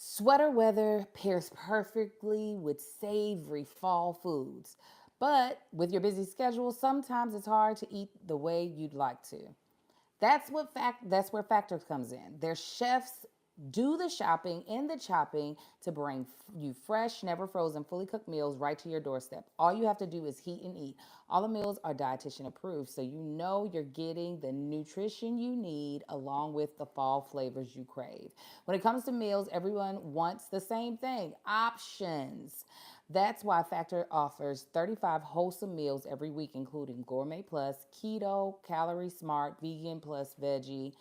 Sweater weather pairs perfectly with savory fall foods. But with your busy schedule, sometimes it's hard to eat the way you'd like to. That's where Factor comes in. Their chefs do the shopping and the chopping to bring you fresh, never frozen, fully cooked meals right to your doorstep. All you have to do is heat and eat. All the meals are dietitian approved, so you know you're getting the nutrition you need along with the fall flavors you crave. When it comes to meals, everyone wants the same thing: options. That's why Factor offers 35 wholesome meals every week, including Gourmet Plus, Keto, Calorie Smart, Vegan Plus Veggie.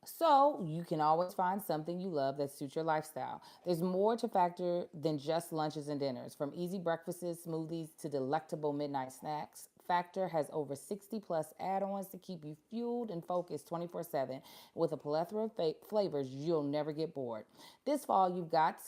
So you can always find something you love that suits your lifestyle. There's more to Factor than just lunches and dinners. From easy breakfasts, smoothies, to delectable midnight snacks, Factor has over 60 plus add-ons to keep you fueled and focused 24/7. With a plethora of flavors, you'll never get bored. This fall, you've got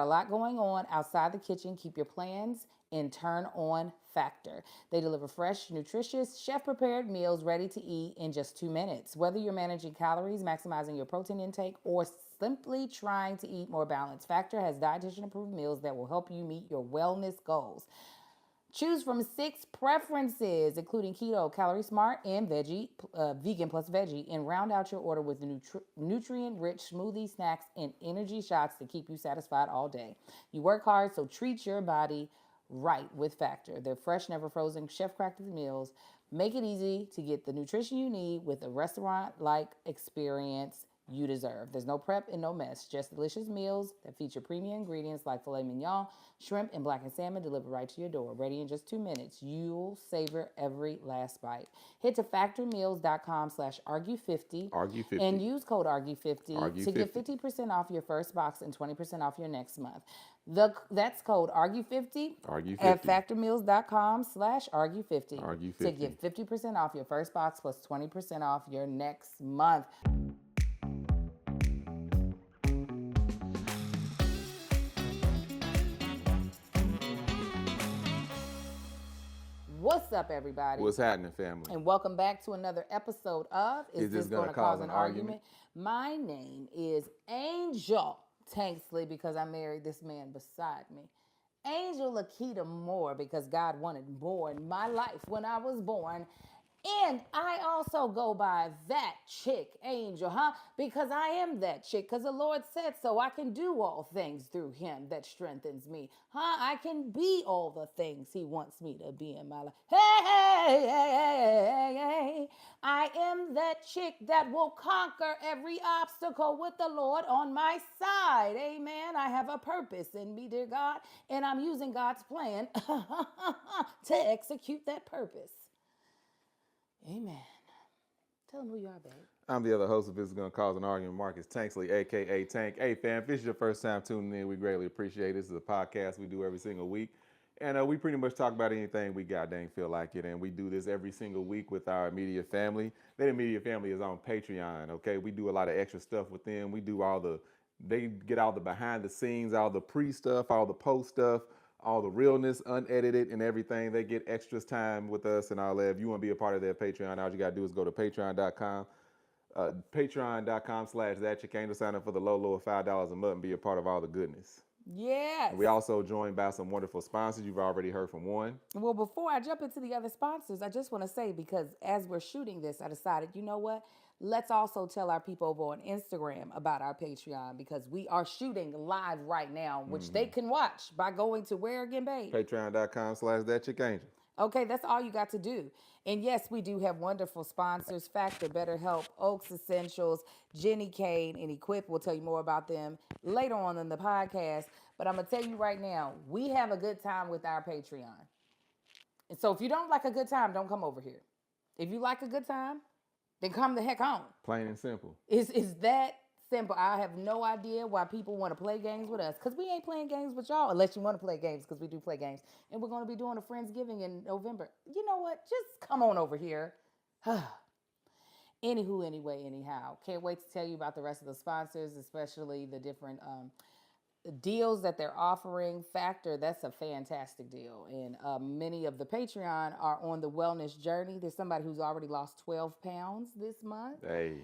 a lot going on outside the kitchen. Keep your plans and turn on Factor. They deliver fresh, nutritious, chef-prepared meals ready to eat in just 2 minutes. Whether you're managing calories, maximizing your protein intake, or simply trying to eat more balanced, Factor has dietitian-approved meals that will help you meet your wellness goals. Choose from 6 preferences, including keto, calorie smart, and vegan plus veggie, and round out your order with nutrient-rich smoothie snacks and energy shots to keep you satisfied all day. You work hard, so treat your body right with Factor. Their fresh, never frozen, chef-crafted meals make it easy to get the nutrition you need with a restaurant-like experience you deserve. There's no prep and no mess, just delicious meals that feature premium ingredients like filet mignon, shrimp, and blackened salmon delivered right to your door. Ready in just 2 minutes. You'll savor every last bite. Head to factormeals.com/argue50 Argue and 50. use code argue50 Argue to get 50. 50% off your first box and 20% off your next month. That's code argue50 Argue at 50. factormeals.com/argue50 Argue to 50. get 50% off your first box plus 20% off your next month. What's up, everybody? What's happening, family? And welcome back to another episode of Is this Going gonna to cause Cause an an Argument? argument? My name is Angel Tanksley because I married this man beside me. Angel Lakita Moore because God wanted more in my life when I was born. And I also go by that chick, Angel, because I am that chick, because the Lord said so. I can do all things through him that strengthens me. I can be all the things he wants me to be in my life. Hey, hey, hey, hey, hey. I am that chick that will conquer every obstacle with the Lord on my side. Amen. I have a purpose in me, dear God, and I'm using God's plan to execute that purpose. Amen. Tell them who you are, babe. I'm the other host of This Is Gonna Cause an Argument, Marcus Tanksley, aka Tank. Hey, fam, if this is your first time tuning in, we greatly appreciate it. This is a podcast we do every single week. And we pretty much talk about anything we got dang feel like it. And we do this every single week with our immediate family. That immediate family is on Patreon, okay? We do a lot of extra stuff with them. They get all the behind the scenes, all the pre-stuff, all the post stuff, all the realness, unedited and everything. They get extras time with us and all that. If you want to be a part of their Patreon, all you got to do is go to patreon.com/thatchickangel, sign up for the low of $5 a month and be a part of all the goodness. Yes. We also joined by some wonderful sponsors. You've already heard from one. Well, before I jump into the other sponsors, I just want to say, because as we're shooting this, I decided, you know what? Let's also tell our people over on Instagram about our Patreon, because we are shooting live right now, which they can watch by going to where again, babe? Patreon.com/thatchickangel. Okay, that's all you got to do. And yes, we do have wonderful sponsors: Factor, BetterHelp, Oaks Essentials, Jenny Kane, and Equip. We'll tell you more about them later on in the podcast. But I'm going to tell you right now, we have a good time with our Patreon. And so if you don't like a good time, don't come over here. If you like a good time, then come the heck on. Plain and simple. It's that simple. I have no idea why people want to play games with us, because we ain't playing games with y'all, unless you want to play games, because we do play games. And we're going to be doing a Friendsgiving in November. You know what? Just come on over here. Anywho, anyway, anyhow. Can't wait to tell you about the rest of the sponsors, especially the different deals that they're offering. Factor, that's a fantastic deal. And many of the Patreon are on the wellness journey. There's somebody who's already lost 12 pounds this month. Hey.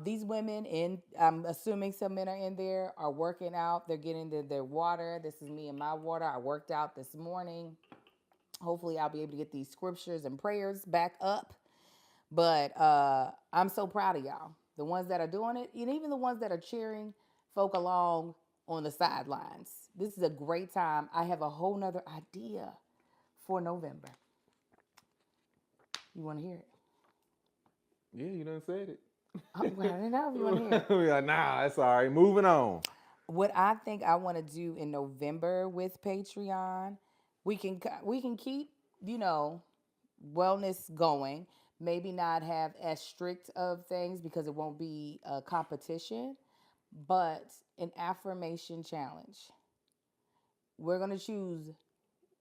These women, in I'm assuming some men are in there, are working out. They're getting their water. This is me and my water. I worked out this morning. Hopefully, I'll be able to get these scriptures and prayers back up. But I'm so proud of y'all, the ones that are doing it, and even the ones that are cheering folk along on the sidelines. This is a great time. I have a whole nother idea for November. You want to hear it? Yeah, you done said it. Well, I don't know if you want to hear it. We like, nah, that's all right. Moving on. What I think I want to do in November with Patreon, we can keep, you know, wellness going. Maybe not have as strict of things because it won't be a competition, but an affirmation challenge. We're going to choose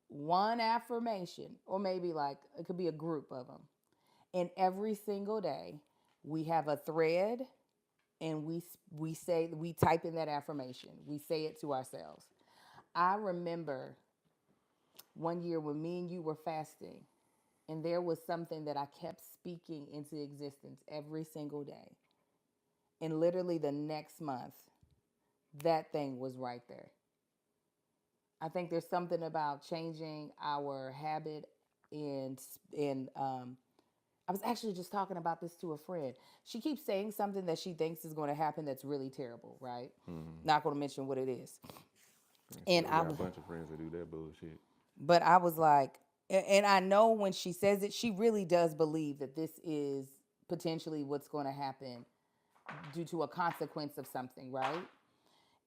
one affirmation, or maybe like it could be a group of them. And every single day, we have a thread, and we type in that affirmation. We say it to ourselves. I remember one year when me and you were fasting, and there was something that I kept speaking into existence every single day. And literally the next month, that thing was right there. I think there's something about changing our habit and I was actually just talking about this to a friend. She keeps saying something that she thinks is going to happen that's really terrible, right? Mm-hmm. Not going to mention what it is. Shit, And we got a bunch of friends that do that bullshit. but I was like, and I know when she says it, she really does believe that this is potentially what's going to happen due to a consequence of something, right?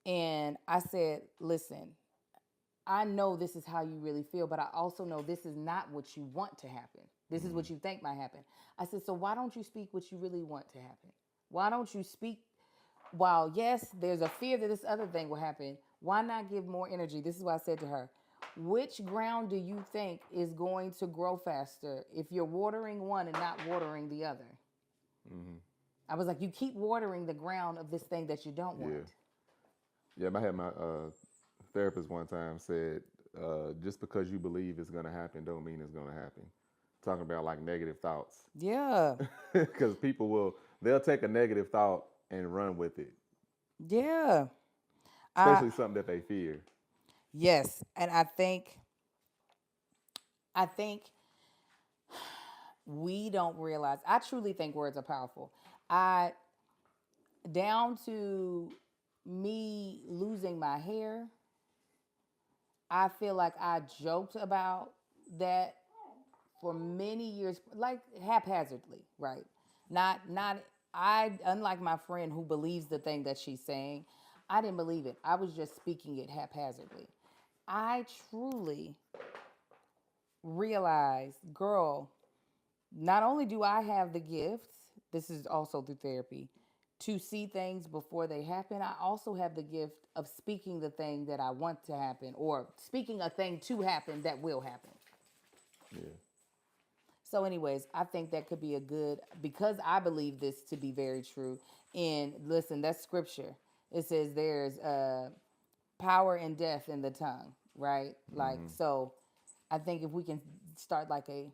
And I said, listen, I know this is how you really feel, but I also know this is not what you want to happen. This is Mm-hmm. what you think might happen. I said, so why don't you speak what you really want to happen? Why don't you speak while, yes, there's a fear that this other thing will happen, why not give more energy? This is what I said to her. Which ground do you think is going to grow faster if you're watering one and not watering the other? Mm-hmm. I was like, you keep watering the ground of this thing that you don't want. Yeah. Yeah, I had my therapist one time said, just because you believe it's gonna happen, don't mean it's gonna happen. Talking about like negative thoughts, Yeah, because they'll take a negative thought and run with it, yeah. I especially something that they fear. yes, and I think we don't realize. I truly think words are powerful. I down to me losing my hair, I feel like I joked about that for many years, like haphazardly, right? Not I unlike my friend who believes the thing that she's saying, I didn't believe it. I was just speaking it haphazardly. I truly realized, girl, not only do I have the gift, this is also through therapy, to see things before they happen, I also have the gift of speaking the thing that I want to happen or speaking a thing to happen that will happen. Yeah. So, anyways, I think that could be a good, because I believe this to be very true. And listen, that's scripture. It says there's power and death in the tongue, right? Like, Mm-hmm. so I think if we can start like a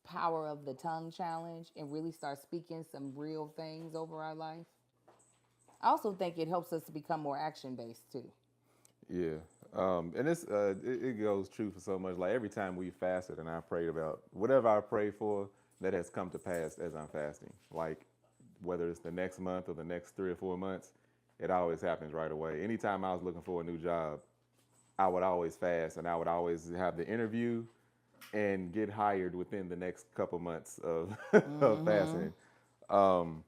power of the tongue challenge and really start speaking some real things over our life, I also think it helps us to become more action based too. Yeah. And it goes true for so much. Like every time we fasted and I prayed about whatever I prayed for, that has come to pass as I'm fasting. Like whether it's the next month or the next 3 or 4 months, it always happens right away. Anytime I was looking for a new job, I would always fast and I would always have the interview and get hired within the next couple months of, of Mm-hmm. fasting. Um,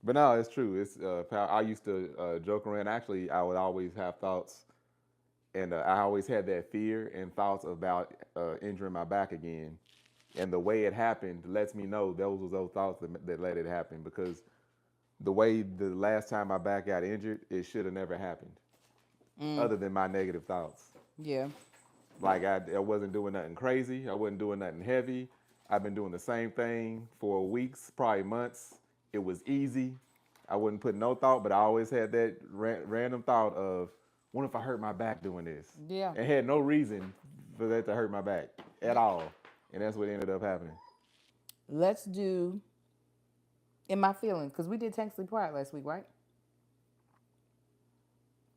but no, it's true. I used to joke around. Actually, I would always have thoughts, and I always had that fear and thoughts about injuring my back again. And the way it happened lets me know those was those thoughts that let it happen because the way the last time my back got injured, it should have never happened. Mm. Other than my negative thoughts, Yeah. like I wasn't doing nothing crazy. I wasn't doing nothing heavy. I've been doing the same thing for weeks, probably months. It was easy. I wouldn't put no thought, but I always had that random thought of, what if I hurt my back doing this? Yeah. And had no reason for that to hurt my back at all. And that's what ended up happening. Let's do In my feelings, because we did Tanksley Pride last week, right?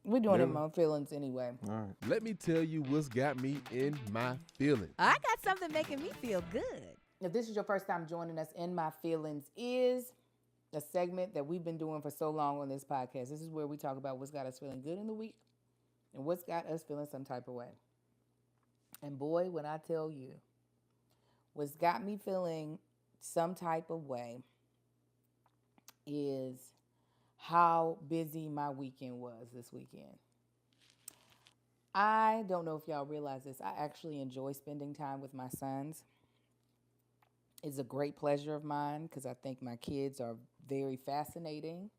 We're doing it Did in we? my feelings anyway. All right. Let me tell you what's got me in my feelings. I got something making me feel good. If this is your first time joining us, In My Feelings is a segment that we've been doing for so long on this podcast. This is where we talk about what's got us feeling good in the week and what's got us feeling some type of way. And boy, when I tell you, what's got me feeling some type of way is how busy my weekend was this weekend. I don't know if y'all realize this. I actually enjoy spending time with my sons. It's a great pleasure of mine because I think my kids are very fascinating.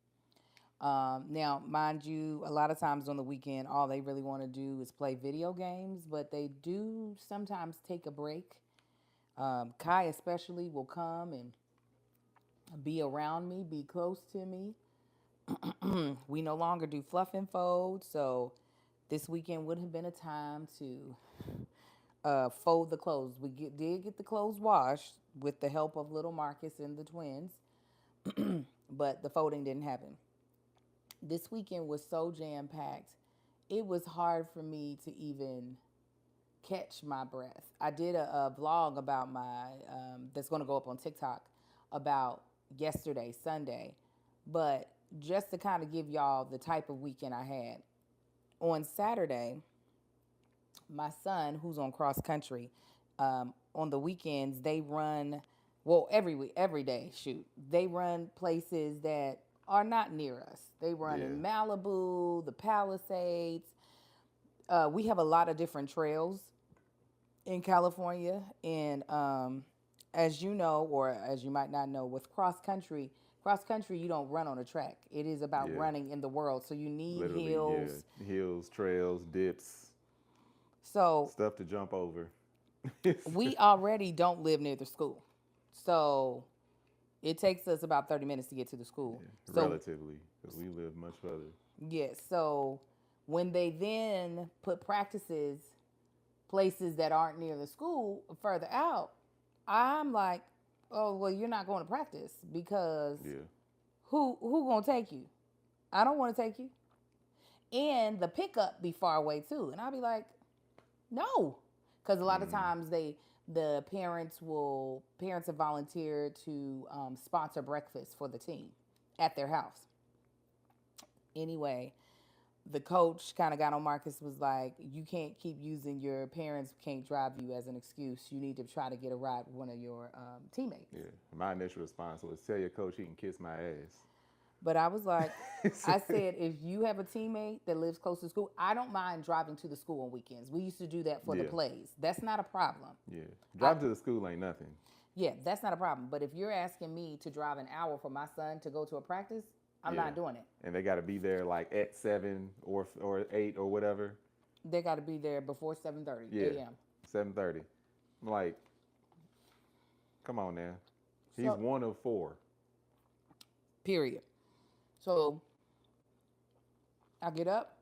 Now, mind you, a lot of times on the weekend, all they really want to do is play video games, but they do sometimes take a break. Kai especially will come and be around me, be close to me. We no longer do fluff and fold, so this weekend would have been a time to fold the clothes. Did get the clothes washed with the help of little Marcus and the twins, but the folding didn't happen. This weekend was so jam-packed, it was hard for me to even catch my breath. I did a vlog about that's going to go up on TikTok about yesterday, Sunday, but just to kind of give y'all the type of weekend I had. On Saturday, my son, who's on cross country, on the weekends they run, well, every day, shoot, they run places that are not near us. They run in Malibu, the Palisades. We have a lot of different trails in California, and as you know, or as you might not know, with cross country, you don't run on a track. It is about running in the world, so you need Literally, hills. Hills, trails, dips, So stuff to jump over. we already don't live near the school, so it takes us about 30 minutes to get to the school. So, Relatively, because we live much further. yes. So when they then put practices places that aren't near the school further out, I'm like, oh well, you're not going to practice because who gonna take you? I don't want to take you. And the pickup be far away too, and I'll be like, no, because a lot of times the parents have volunteered to sponsor breakfast for the team at their house. Anyway, the coach kind of got on Marcus, was like, you can't keep using your parents can't drive you as an excuse. You need to try to get a ride with one of your teammates. Yeah, my initial response was, tell your coach he can kiss my ass. But I was like, I said, if you have a teammate that lives close to school, I don't mind driving to the school on weekends. We used to do that for the plays. That's not a problem. Yeah, driving to the school ain't nothing. Yeah, that's not a problem. But if you're asking me to drive an hour for my son to go to a practice, I'm not doing it. And they got to be there like at 7 or 8 or whatever. They got to be there before 7:30 a.m. 7:30. I'm like, come on now. He's So- one of 4. Period. So I get up,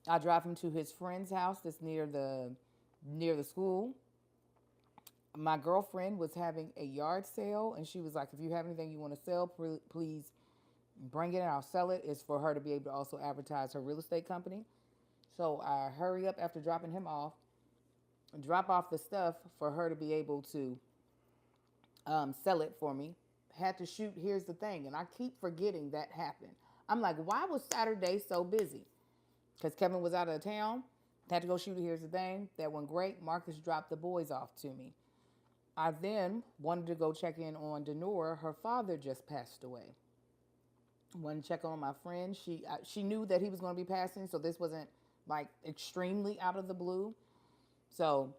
I drive him to his friend's house that's near the school. My girlfriend was having a yard sale, and she was like, if you have anything you want to sell, please bring it and I'll sell it. It's for her to be able to also advertise her real estate company. So I hurry up after dropping him off, drop off the stuff for her to be able to sell it for me. Had to shoot Here's the Thing, and I keep forgetting that happened. I'm like, why was Saturday so busy? Because Kevin was out of town, had to go shoot Here's the Thing. That went great. Marcus dropped the boys off to me. I then wanted to go check in on Denora. Her father just passed away. Wanted to check on my friend. She knew that he was going to be passing, so this wasn't like extremely out of the blue. So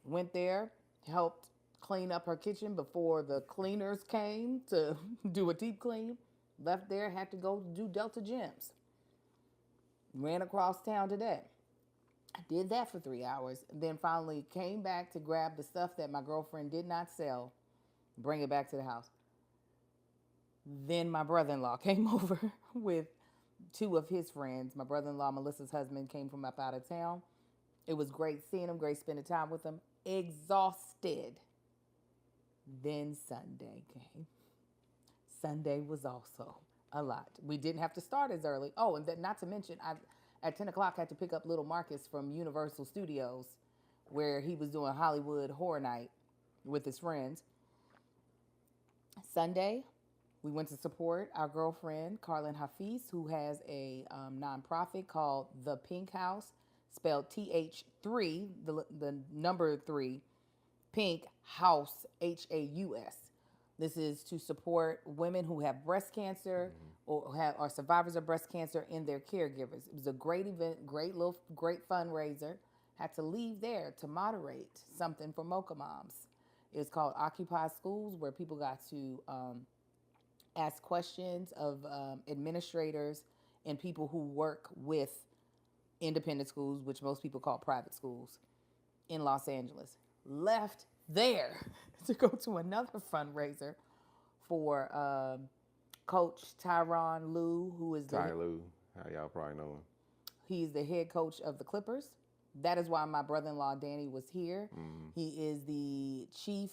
went there, helped clean up her kitchen before the cleaners came to do a deep clean. Left there, had to go do Delta Gyms. Ran across town today. I did that for 3 hours. Then finally came back to grab the stuff that my girlfriend did not sell, bring it back to the house. Then my brother-in-law came over with 2 of his friends. My brother-in-law, Melissa's husband, came from up out of town. It was great seeing him, great spending time with him. Exhausted. Then Sunday came. Sunday was also a lot. We didn't have to start as early. Oh, and then not to mention, I at 10 o'clock had to pick up little Marcus from Universal Studios, where he was doing Hollywood Horror Night with his friends. Sunday, we went to support our girlfriend, Carlin Hafiz, who has a nonprofit called The Pink House, spelled TH3, the number 3, Pink House, HAUS. This is to support women who have breast cancer or are survivors of breast cancer and their caregivers. It was a great event, great fundraiser. Had to leave there to moderate something for Mocha Moms. It's called Occupy Schools, where people got to ask questions of administrators and people who work with independent schools, which most people call private schools, in Los Angeles. Left there to go to another fundraiser for Coach Tyronn Lue, who is Ty Lue, how y'all probably know him. he's the head coach of the Clippers. That is why my brother-in-law Danny was here. He is the chief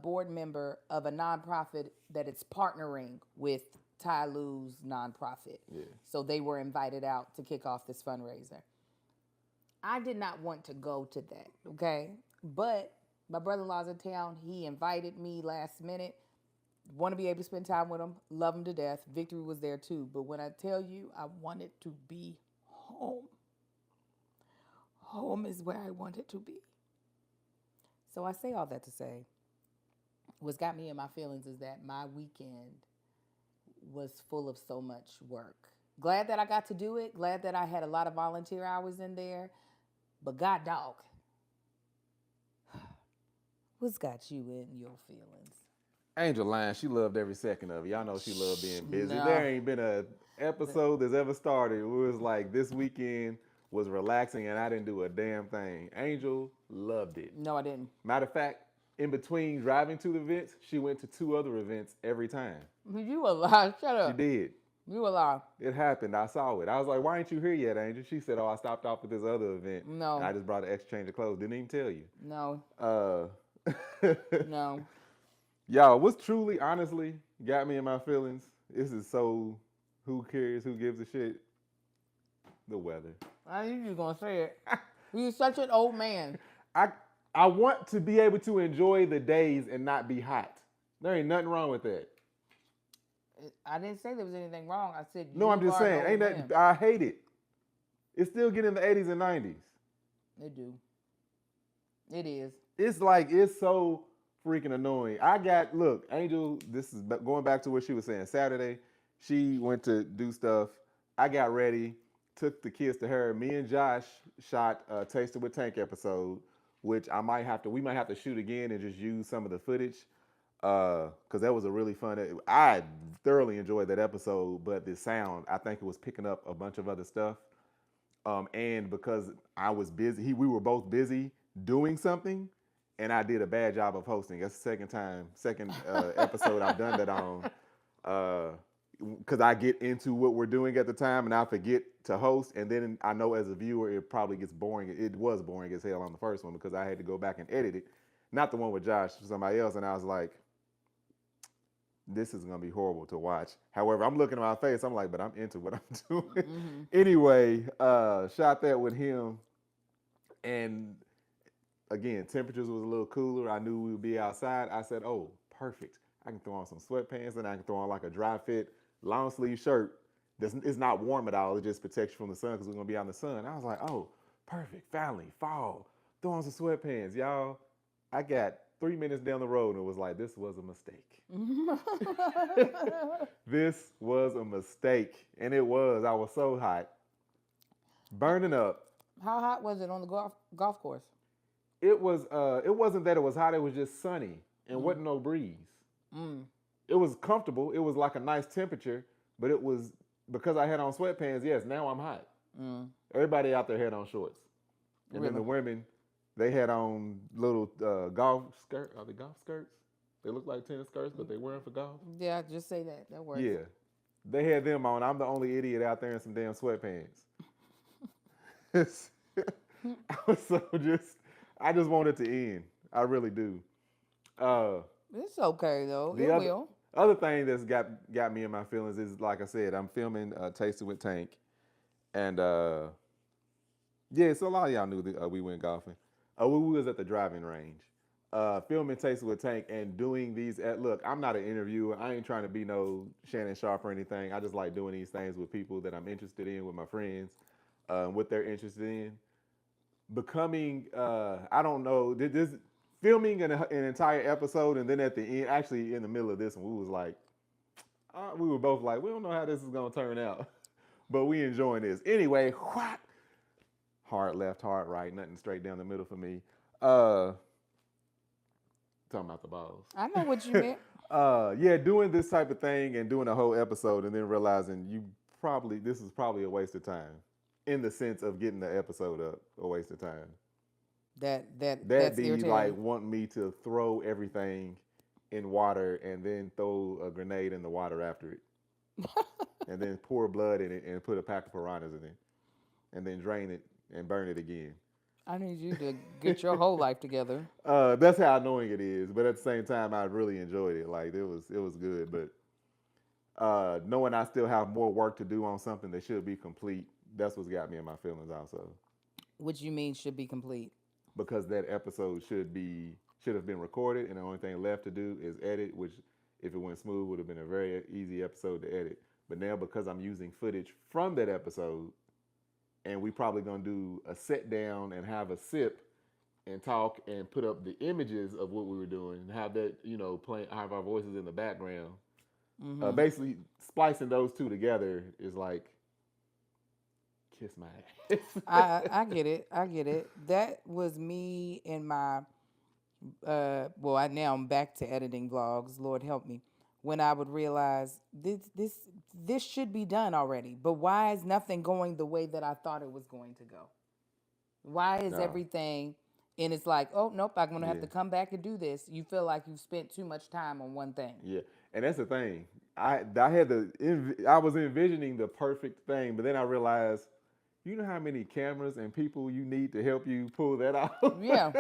board member of a nonprofit that it's partnering with Ty Lue's nonprofit. Yeah. So they were invited out to kick off this fundraiser. I did not want to go to that, okay? But my brother-in-law's in town. He invited me last minute. Want to be able to spend time with him. Love him to death. Victory was there too. But when I tell you I wanted to be home, home is where I wanted to be. So I say all that to say, what's got me in my feelings is that my weekend was full of so much work. Glad that I got to do it. Glad that I had a lot of volunteer hours in there. But God dog, what's got you in your feelings? Angel lying, she loved every second of it. Y'all know she loved being busy. No. There ain't been a episode that's ever started. It was like this weekend was relaxing and I didn't do a damn thing. Angel loved it. No, I didn't. Matter of fact, in between driving to the events, she went to 2 other events every time. You a lie. Shut She up. did. You a lie. It happened. I saw it. I was like, why ain't you here yet, Angel? She said, oh, I stopped off at this other event. No. And I just brought an extra change of clothes. Didn't even tell you. No. No. Y'all, what's truly, honestly, got me in my feelings, this is so, who cares, who gives a shit? The weather. I knew you were going to say it. You're such an old man. I want to be able to enjoy the days and not be hot. There ain't nothing wrong with that. I didn't say there was anything wrong. I said No, I'm just are an saying, old ain't man. that, I hate it. It's still getting in the 80s and 90s. They do. It is. It's like, it's so freaking annoying. Look, Angel, this is going back to what she was saying. Saturday, she went to do stuff. I got ready, took the kids to her. Me and Josh shot a Tasted with Tank episode, which we might have to shoot again and just use some of the footage. Because that was a really fun, I thoroughly enjoyed that episode, but the sound, I think it was picking up a bunch of other stuff. And because I was busy, we were both busy doing something, and I did a bad job of hosting. That's the second episode I've done that on. Because I get into what we're doing at the time, and I forget to host, and then I know as a viewer it probably gets boring. It was boring as hell on the first one because I had to go back and edit it. Not the one with Josh, somebody else, and I was like, this is gonna be horrible to watch. However, I'm looking at my face, I'm like, but I'm into what I'm doing. Mm-hmm. Anyway, shot that with him, and again, temperatures was a little cooler. I knew we would be outside. I said, oh, perfect. I can throw on some sweatpants, and I can throw on like a dry fit long sleeve shirt. It's not warm at all. It just protects you from the sun because we're gonna be out in the sun. I was like, oh, perfect. Finally, fall. Throw on some sweatpants, y'all. I got 3 minutes down the road and it was like, this was a mistake. This was a mistake. And it was. I was so hot. Burning up. How hot was it on the golf course? It wasn't that it was hot, it was just sunny and wasn't no breeze. It was comfortable. It was like a nice temperature, but it was, because I had on sweatpants, yes, now I'm hot. Everybody out there had on shorts. And then the women, they had on little golf skirts. Are they golf skirts? They look like tennis skirts, but they wear them for golf. Yeah, just say that. That works. Yeah. They had them on. I'm the only idiot out there in some damn sweatpants. I just want it to end. I really do. It's okay though. It will. Other thing that's got me in my feelings is, like I said, I'm filming Tasting with Tank, and yeah, so a lot of y'all knew that we went golfing. We was at the driving range, filming Tasting with Tank and doing these. Look, I'm not an interviewer. I ain't trying to be no Shannon Sharp or anything. I just like doing these things with people that I'm interested in, with my friends, what they're interested in. Becoming, I don't know, this filming an entire episode, and then at the end, actually in the middle of this one, we was like, we were both like, we don't know how this is gonna turn out, but we enjoying this anyway. What? Hard left, hard right, nothing straight down the middle for me. Uh, Talking about the balls. I know what you meant. Yeah, doing this type of thing and doing a whole episode, and then realizing this is probably a waste of time, in the sense of getting the episode up, a waste of time. That's Be irritating. like wanting me to throw everything in water and then throw a grenade in the water after it, and then pour blood in it and put a pack of piranhas in it, and then drain it and burn it again. I need you to get your whole life together. That's how annoying it is, but at the same time, I really enjoyed it. Like it was good, but knowing I still have more work to do on something that should be complete, that's what's got me in my feelings also. What you mean should be complete? Because that episode should have been recorded, and the only thing left to do is edit, which if it went smooth would have been a very easy episode to edit. But now, because I'm using footage from that episode, and we probably gonna do a sit down and have a sip and talk and put up the images of what we were doing and have that, playing, have our voices in the background. Basically, splicing those two together is like kiss my ass. I get it. I get it. That was me in my well, I'm back to editing vlogs. Lord help me. When I would realize this should be done already, but why is nothing going the way that I thought it was going to go? Why is No. everything, and it's like, oh nope, I'm gonna have Yeah. to come back and do this. You feel like you've spent too much time on one thing. Yeah, and that's the thing. I was envisioning the perfect thing, but then I realized, you know how many cameras and people you need to help you pull that out? Yeah,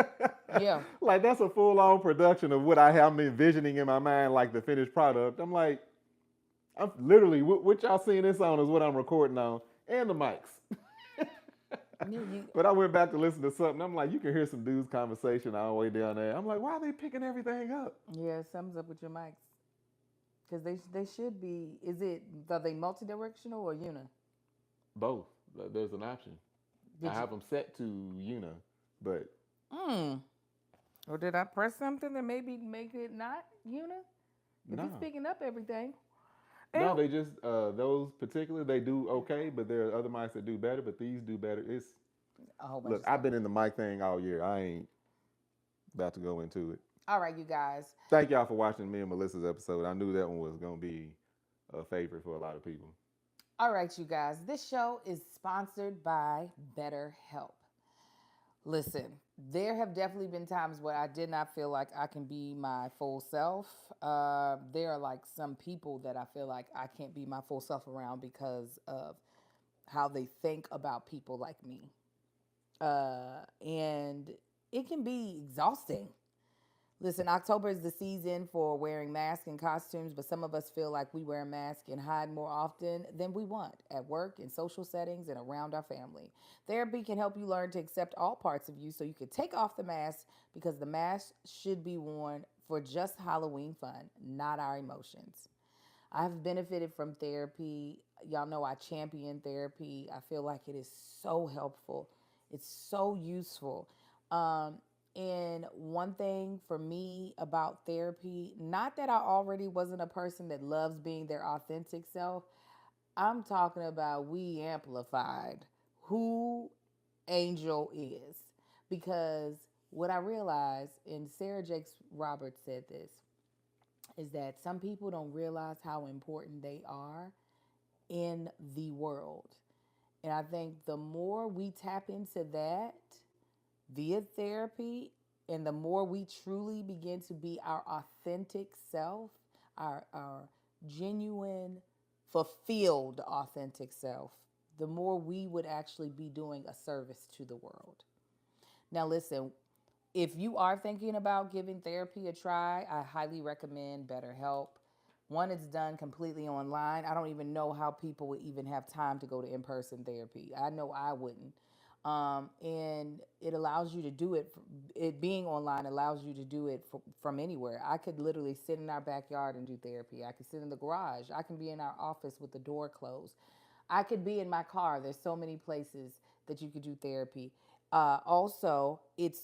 yeah. Like that's a full-on production of what I'm envisioning in my mind, like the finished product. I'm like, I'm literally what y'all seeing this on is what I'm recording on, and the mics. But I went back to listen to something. I'm like, you can hear some dudes' conversation all the way down there. I'm like, why are they picking everything up? Yeah, something's up with your mics. Because they should be, are they multi-directional or uni? Both. There's an option. I have them set to uni, but Or did I press something that maybe make it not uni? If no. it's picking up everything. No, they just those particular they do okay, but there are other mics that do better. But these do better. It's A whole bunch look, of I've stuff. been in the mic thing all year. I ain't about to go into it. All right, you guys. Thank y'all for watching me and Melissa's episode. I knew that one was gonna be a favorite for a lot of people. All right, you guys. This show is sponsored by BetterHelp. Listen, there have definitely been times where I did not feel like I can be my full self. There are like some people that I feel like I can't be my full self around because of how they think about people like me. And it can be exhausting. Listen, October is the season for wearing masks and costumes, but some of us feel like we wear a mask and hide more often than we want at work, in social settings, and around our family. Therapy can help you learn to accept all parts of you so you can take off the mask, because the mask should be worn for just Halloween fun, not our emotions. I have benefited from therapy. Y'all know I champion therapy. I feel like it is so helpful. It's so useful. And one thing for me about therapy, not that I already wasn't a person that loves being their authentic self, I'm talking about we amplified who Angel is. Because what I realized, and Sarah Jakes Roberts said this, is that some people don't realize how important they are in the world. And I think the more we tap into that via therapy, and the more we truly begin to be our authentic self, our genuine, fulfilled, authentic self, the more we would actually be doing a service to the world. Now, listen, if you are thinking about giving therapy a try, I highly recommend BetterHelp. One, it's done completely online. I don't even know how people would even have time to go to in-person therapy. I know I wouldn't. And it allows you to do it. It being online allows you to do it from anywhere. I could literally sit in our backyard and do therapy. I could sit in the garage. I can be in our office with the door closed. I could be in my car. There's so many places that you could do therapy. Also, it's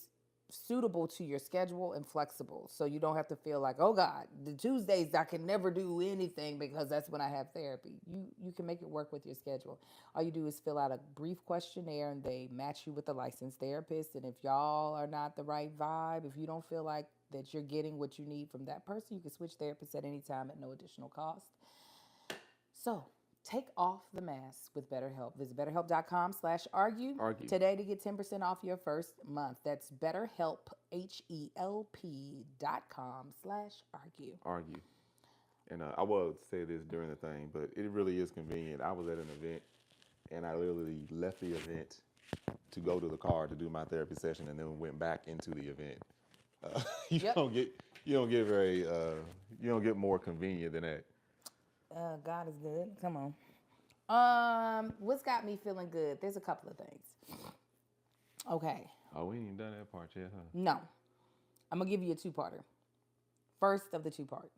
suitable to your schedule and flexible. So you don't have to feel like, oh God, the Tuesdays I can never do anything because that's when I have therapy. You can make it work with your schedule. All you do is fill out a brief questionnaire and they match you with a licensed therapist. And if y'all are not the right vibe, if you don't feel like that you're getting what you need from that person, you can switch therapists at any time at no additional cost. So take off the mask with BetterHelp. Visit betterhelp.com/argue today to get 10% off your first month. That's BetterHelp, HELP.com/argue. Argue. And I will say this during the thing, but it really is convenient. I was at an event, and I literally left the event to go to the car to do my therapy session, and then went back into the event. You don't get more convenient than that. God is good. Come on. What's got me feeling good? There's a couple of things. Okay. Oh, we ain't even done that part yet, huh? No. I'm going to give you a two-parter. First of the two-part.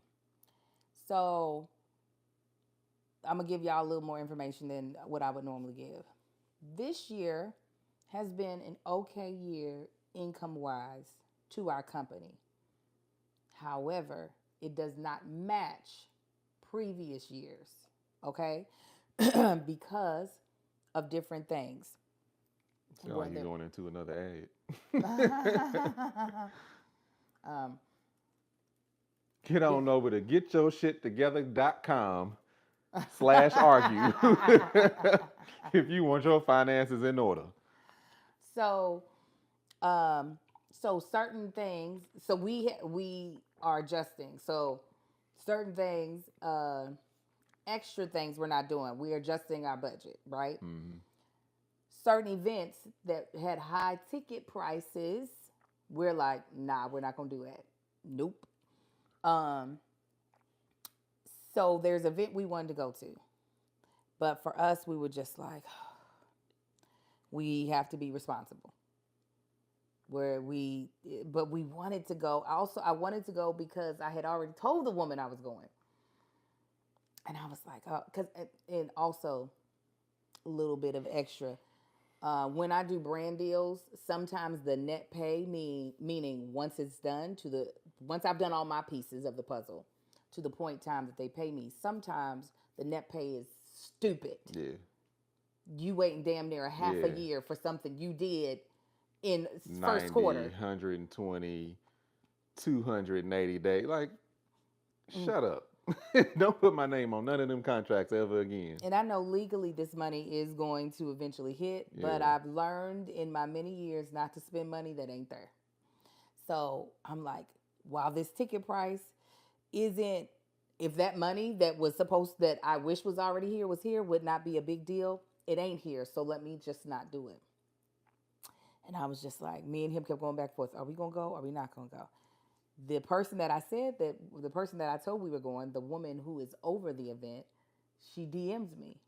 So, I'm going to give y'all a little more information than what I would normally give. This year has been an okay year income-wise to our company. However, it does not match previous years, okay? Because of different things. So are you going into another ad? Get on over to getyourshittogether.com/argue if you want your finances in order. So, certain things. So we are adjusting. So certain things, extra things we're not doing. We're adjusting our budget, right? Mm-hmm. Certain events that had high ticket prices, we're like, nah, we're not gonna do that. Nope. So there's an event we wanted to go to, but for us, we were just like, we have to be responsible. But we wanted to go. I wanted to go because I had already told the woman I was going. And I was like, and also a little bit of extra. When I do brand deals, sometimes the net pay, meaning once it's done, once I've done all my pieces of the puzzle, to the point time that they pay me, sometimes the net pay is stupid. Yeah. You waiting damn near a half a year for something you did in 90, first quarter. 120, 280 days. Like, shut up. Don't put my name on none of them contracts ever again. And I know legally this money is going to eventually hit, but I've learned in my many years not to spend money that ain't there. So I'm like, while this ticket price isn't, if that money that I wish was already here was here, would not be a big deal. It ain't here, so let me just not do it. And I was just like, me and him kept going back and forth. Are we going to go? Are we not going to go? The person that I told we were going, the woman who is over the event, she DMs me,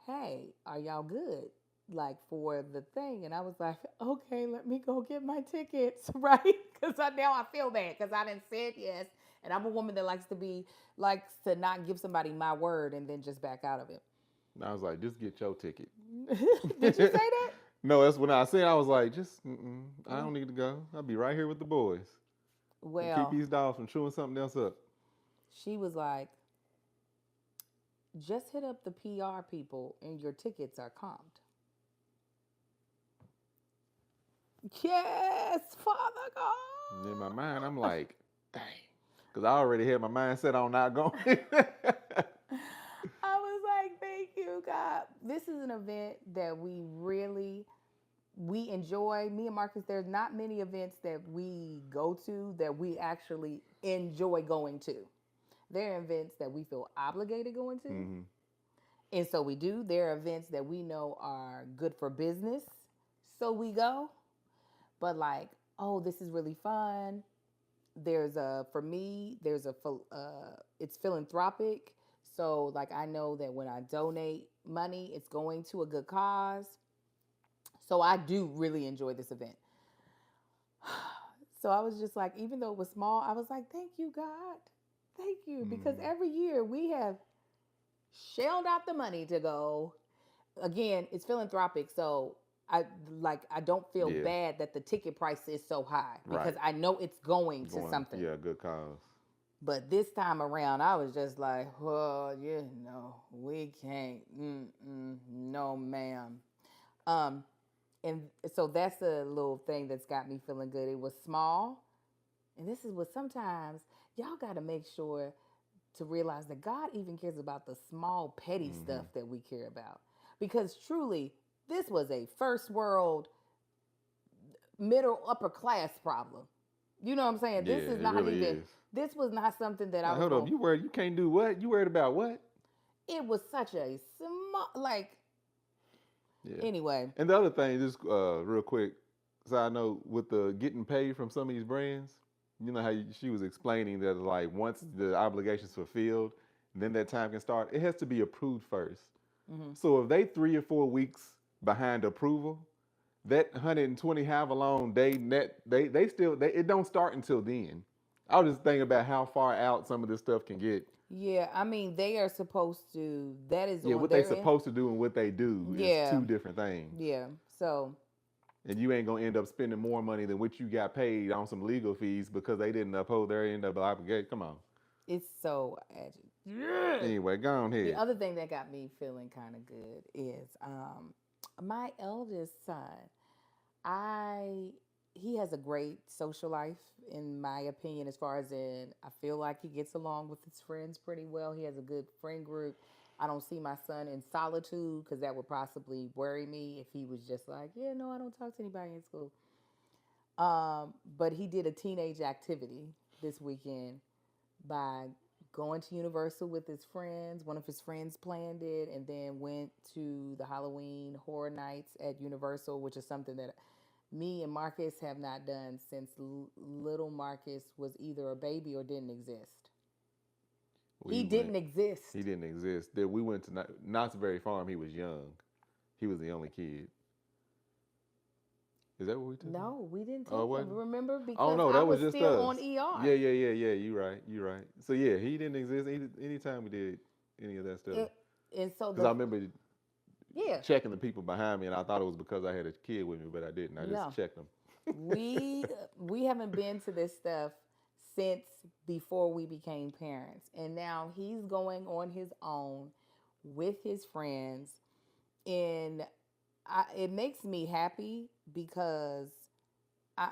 hey, are y'all good? Like for the thing. And I was like, okay, let me go get my tickets, right? Because now I feel bad because I didn't say yes. And I'm a woman that likes to not give somebody my word and then just back out of it. And I was like, just get your ticket. Did you say that? No, that's when I said, I was like, I don't need to go. I'll be right here with the boys. Well, keep these dogs from chewing something else up. She was like, just hit up the PR people and your tickets are comped. Yes, Father God. In my mind, I'm like, dang. Because I already had my mindset on not going. I was like, thank you, God. This is an event that we enjoy. Me and Marcus, there's not many events that we go to that we actually enjoy going to. There are events that we feel obligated going to. Mm-hmm. And so we do. There are events that we know are good for business. So we go. But like, oh, this is really fun. for me, it's philanthropic. So like I know that when I donate money, it's going to a good cause. So I do really enjoy this event. So I was just like, even though it was small, I was like, thank you, God. Thank you. Because every year we have shelled out the money to go. Again, it's philanthropic. So I don't feel Yeah. bad that the ticket price is so high because Right. I know it's going to Going, something. yeah, good cause. But this time around, I was just like, oh, we can't. No, ma'am. Um, and so that's a little thing that's got me feeling good. It was small, and this is what sometimes y'all got to make sure to realize that God even cares about the small, petty stuff that we care about. Because truly, this was a first world, middle, upper class problem. You know what I'm saying? Yeah, This is it not really even. is. This was not something that I Like, was hold up, going. you can't do what? You worried about what? It was such a small, like. Yeah. Anyway, And the other thing, just real quick, side note, with the getting paid from some of these brands, you know how she was explaining that like once the obligation's fulfilled, then that time can start. It has to be approved first. So if they 3 or 4 weeks behind approval, that 120 however long they still it don't start until then. I was just thinking about how far out some of this stuff can get. yeah, I mean they are supposed to. That is Yeah, on what they their end. supposed to do and what they do is Yeah, two different things. yeah. So And you ain't gonna end up spending more money than what you got paid on some legal fees because they didn't uphold their end of the obligation. Come on. it's so agitating. Anyway, go on The ahead. other thing that got me feeling kind of good is my eldest son. I He has a great social life in my opinion as far as in I feel like he gets along with his friends pretty well. He has a good friend group. I don't see my son in solitude because that would possibly worry me if he was just like, yeah, no, I don't talk to anybody in school. But he did a teenage activity this weekend by going to Universal with his friends. One of his friends planned it and then went to the Halloween Horror Nights at Universal, which is something that me and Marcus have not done since little Marcus was either a baby or didn't exist. We He went. didn't exist. He didn't exist. Then we went to Knott's Berry Farm. He was young. He was the only kid. Is that what we took him? No, we didn't Oh, take what? him. Remember, Oh because no, I that was was just still us. on ER. Yeah. You right. So yeah, he didn't exist anytime we did any of that stuff. And so Because I remember yeah, checking the people behind me, and I thought it was because I had a kid with me, but I didn't. I no. just checked them. we haven't been to this stuff since before we became parents, and now he's going on his own with his friends, and it makes me happy because I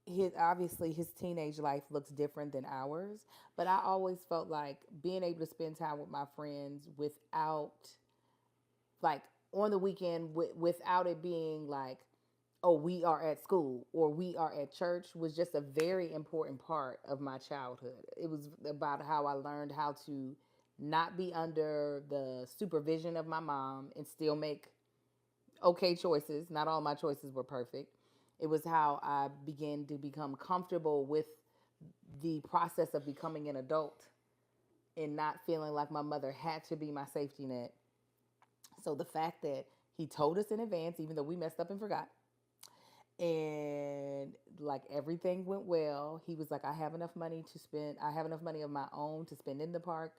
his obviously his teenage life looks different than ours, but I always felt like being able to spend time with my friends without like on the weekend without it being like, oh, we are at school or we are at church was just a very important part of my childhood. It was about how I learned how to not be under the supervision of my mom and still make okay choices. Not all my choices were perfect. It was how I began to become comfortable with the process of becoming an adult and not feeling like my mother had to be my safety net. So the fact that he told us in advance, even though we messed up and forgot, and like everything went well, he was like, I have enough money to spend. I have enough money of my own to spend in the park,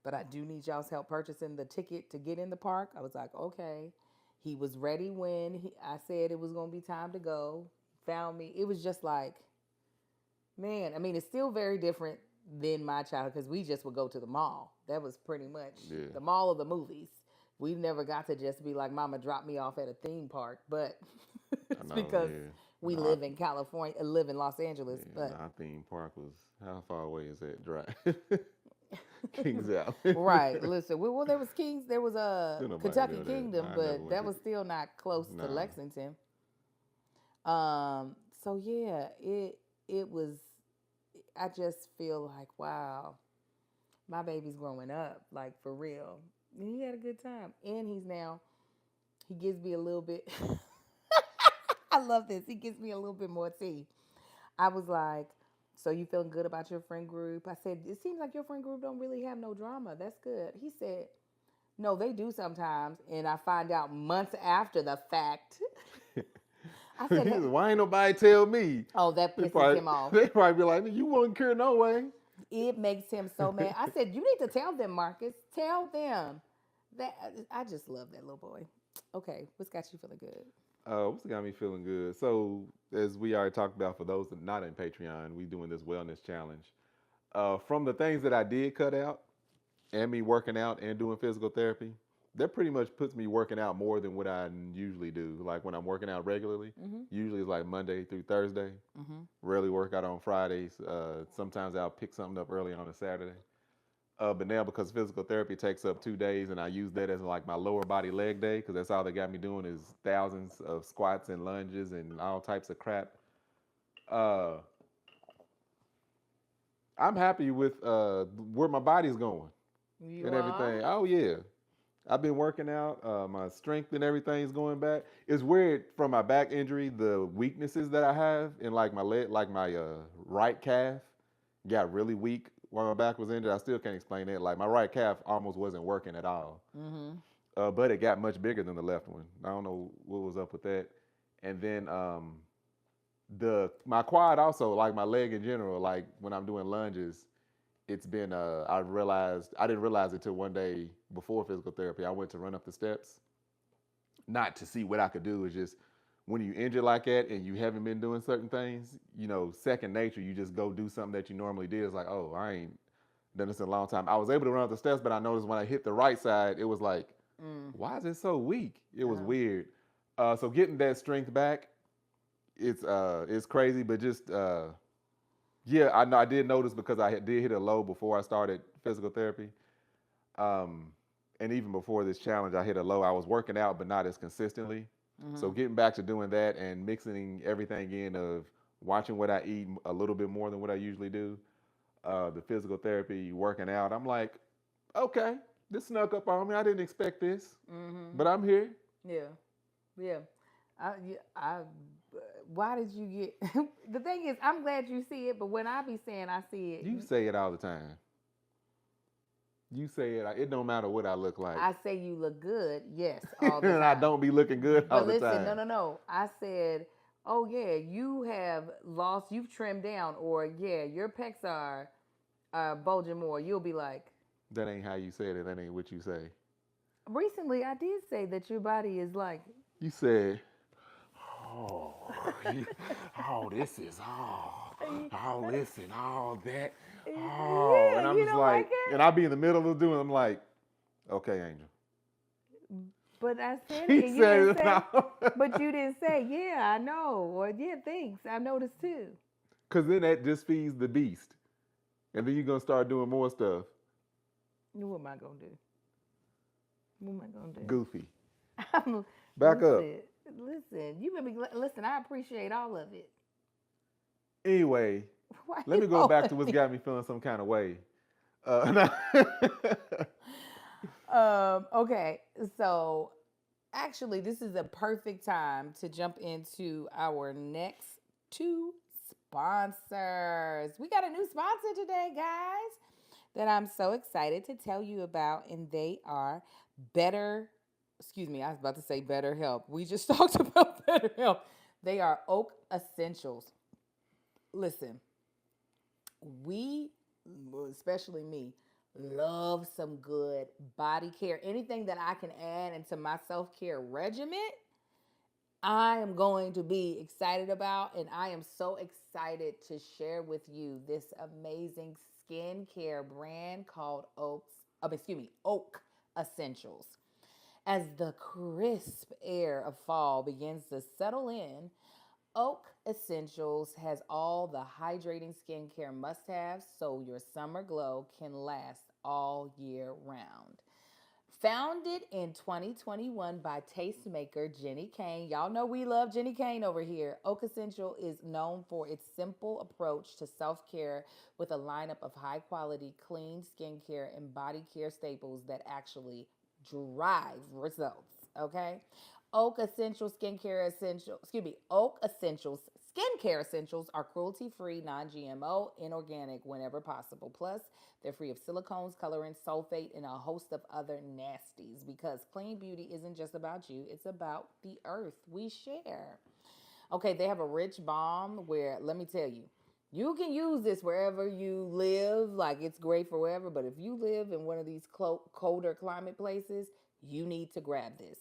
but I do need y'all's help purchasing the ticket to get in the park. I was like, okay. He was ready when I said it was going to be time to go. Found me. It was just like, man, I mean, it's still very different than my childhood because we just would go to the mall. That was pretty much the mall of the movies. We never got to just be like, Mama dropped me off at a theme park, but it's because we live in California, live in Los Angeles. Yeah, but our theme park was, how far away is that drive? Kings out. right, listen, well, there was Kings, there was Still a nobody Kentucky go there. Kingdom, I never but went that to was still not close to No. Lexington. So yeah, it was. I just feel like, wow, my baby's growing up, like for real. And he had a good time, and he gives me a little bit. I love this. He gives me a little bit more tea. I was like, So you feeling good about your friend group? I said, it seems like your friend group don't really have no drama. That's good. He said, no, they do sometimes. And I find out months after the fact. I He said, said, hey, why ain't nobody tell me? oh, that They pisses probably, him off. they probably be like, you wouldn't care no way. It makes him so mad. I said, you need to tell them, Marcus. Tell them. That I just love that little boy. Okay, what's got you feeling good? What's got me feeling good? So, as we already talked about, for those that are not in Patreon, we doing this wellness challenge. From the things that I did cut out, and me working out and doing physical therapy, that pretty much puts me working out more than what I usually do. Like when I'm working out regularly, usually it's like Monday through Thursday. Rarely work out on Fridays. Sometimes I'll pick something up early on a Saturday. But now because physical therapy takes up 2 days, and I use that as like my lower body leg day, because that's all they got me doing is thousands of squats and lunges and all types of crap. Uh, I'm happy with where my body's going You and everything. are? Oh yeah, I've been working out. My strength and everything's going back. It's weird from my back injury. The weaknesses that I have in like my leg, like my right calf, got really weak while my back was injured. I still can't explain it. Like my right calf almost wasn't working at all. But it got much bigger than the left one. I don't know what was up with that. And then the my quad also, like my leg in general, like when I'm doing lunges, it's been I didn't realize it till one day before physical therapy. I went to run up the steps, not to see what I could do. It's just when you injure like that and you haven't been doing certain things, second nature, you just go do something that you normally did. It's like, oh, I ain't done this in a long time. I was able to run up the steps, but I noticed when I hit the right side, it was like, why is it so weak? It was weird. So getting that strength back, it's crazy, but just yeah, I know I did notice because did hit a low before I started physical therapy. And even before this challenge, I hit a low. I was working out, but not as consistently. So getting back to doing that and mixing everything in of watching what I eat a little bit more than what I usually do, the physical therapy, working out, I'm like, okay, this snuck up on me. I didn't expect this, but I'm here. Yeah, yeah. I why did you get? The thing is, I'm glad you see it, but when I be saying I see it, You say it all the time. You say it. It don't matter what I look like. I say you look good. Yes, all the time. And I don't be looking good all But the listen, time. no. I said, oh yeah, you have lost, you've trimmed down, or yeah, your pecs are bulging more. You'll be like, That ain't how you said it. That ain't what you say. recently I did say that your body is like, You said, oh, oh, this is all this and all that. Oh, yeah, and I'm you just don't like, like it? and I'll be in the middle of doing. I'm like, okay, Angel. But I said He it, and you said didn't it. say. But you didn't say, yeah, I know, or yeah, thanks. I noticed too. Because then that just feeds the beast, and then you're gonna start doing more stuff. What am I gonna do? What am I gonna do? Goofy. I'm, Back up. listen. You made me listen. I appreciate all of it. Anyway, Why let you me go back to holding what's me? got me feeling some kind of way. Okay, so actually, this is a perfect time to jump into our next two sponsors. We got a new sponsor today, guys, that I'm so excited to tell you about, and they are Better. Excuse me, I was about to say BetterHelp. We just talked about BetterHelp. They are Oak Essentials. Listen, we, especially me, love some good body care. Anything that I can add into my self care regimen, I am going to be excited about. And I am so excited to share with you this amazing skincare brand called Oak Essentials. As the crisp air of fall begins to settle in, Oak Essentials has all the hydrating skincare must haves so your summer glow can last all year round. Founded in 2021 by tastemaker Jenny Kane. Y'all know we love Jenny Kane over here. Oak Essential is known for its simple approach to self care with a lineup of high quality, clean skincare and body care staples that actually drive results. Okay? Oak Essentials Skincare essentials are cruelty-free, non-GMO, and organic whenever possible. Plus, they're free of silicones, colorants, sulfate, and a host of other nasties because clean beauty isn't just about you, it's about the earth we share. Okay, they have a rich balm where, let me tell you, you can use this wherever you live. Like it's great for wherever, but if you live in one of these colder climate places, you need to grab this.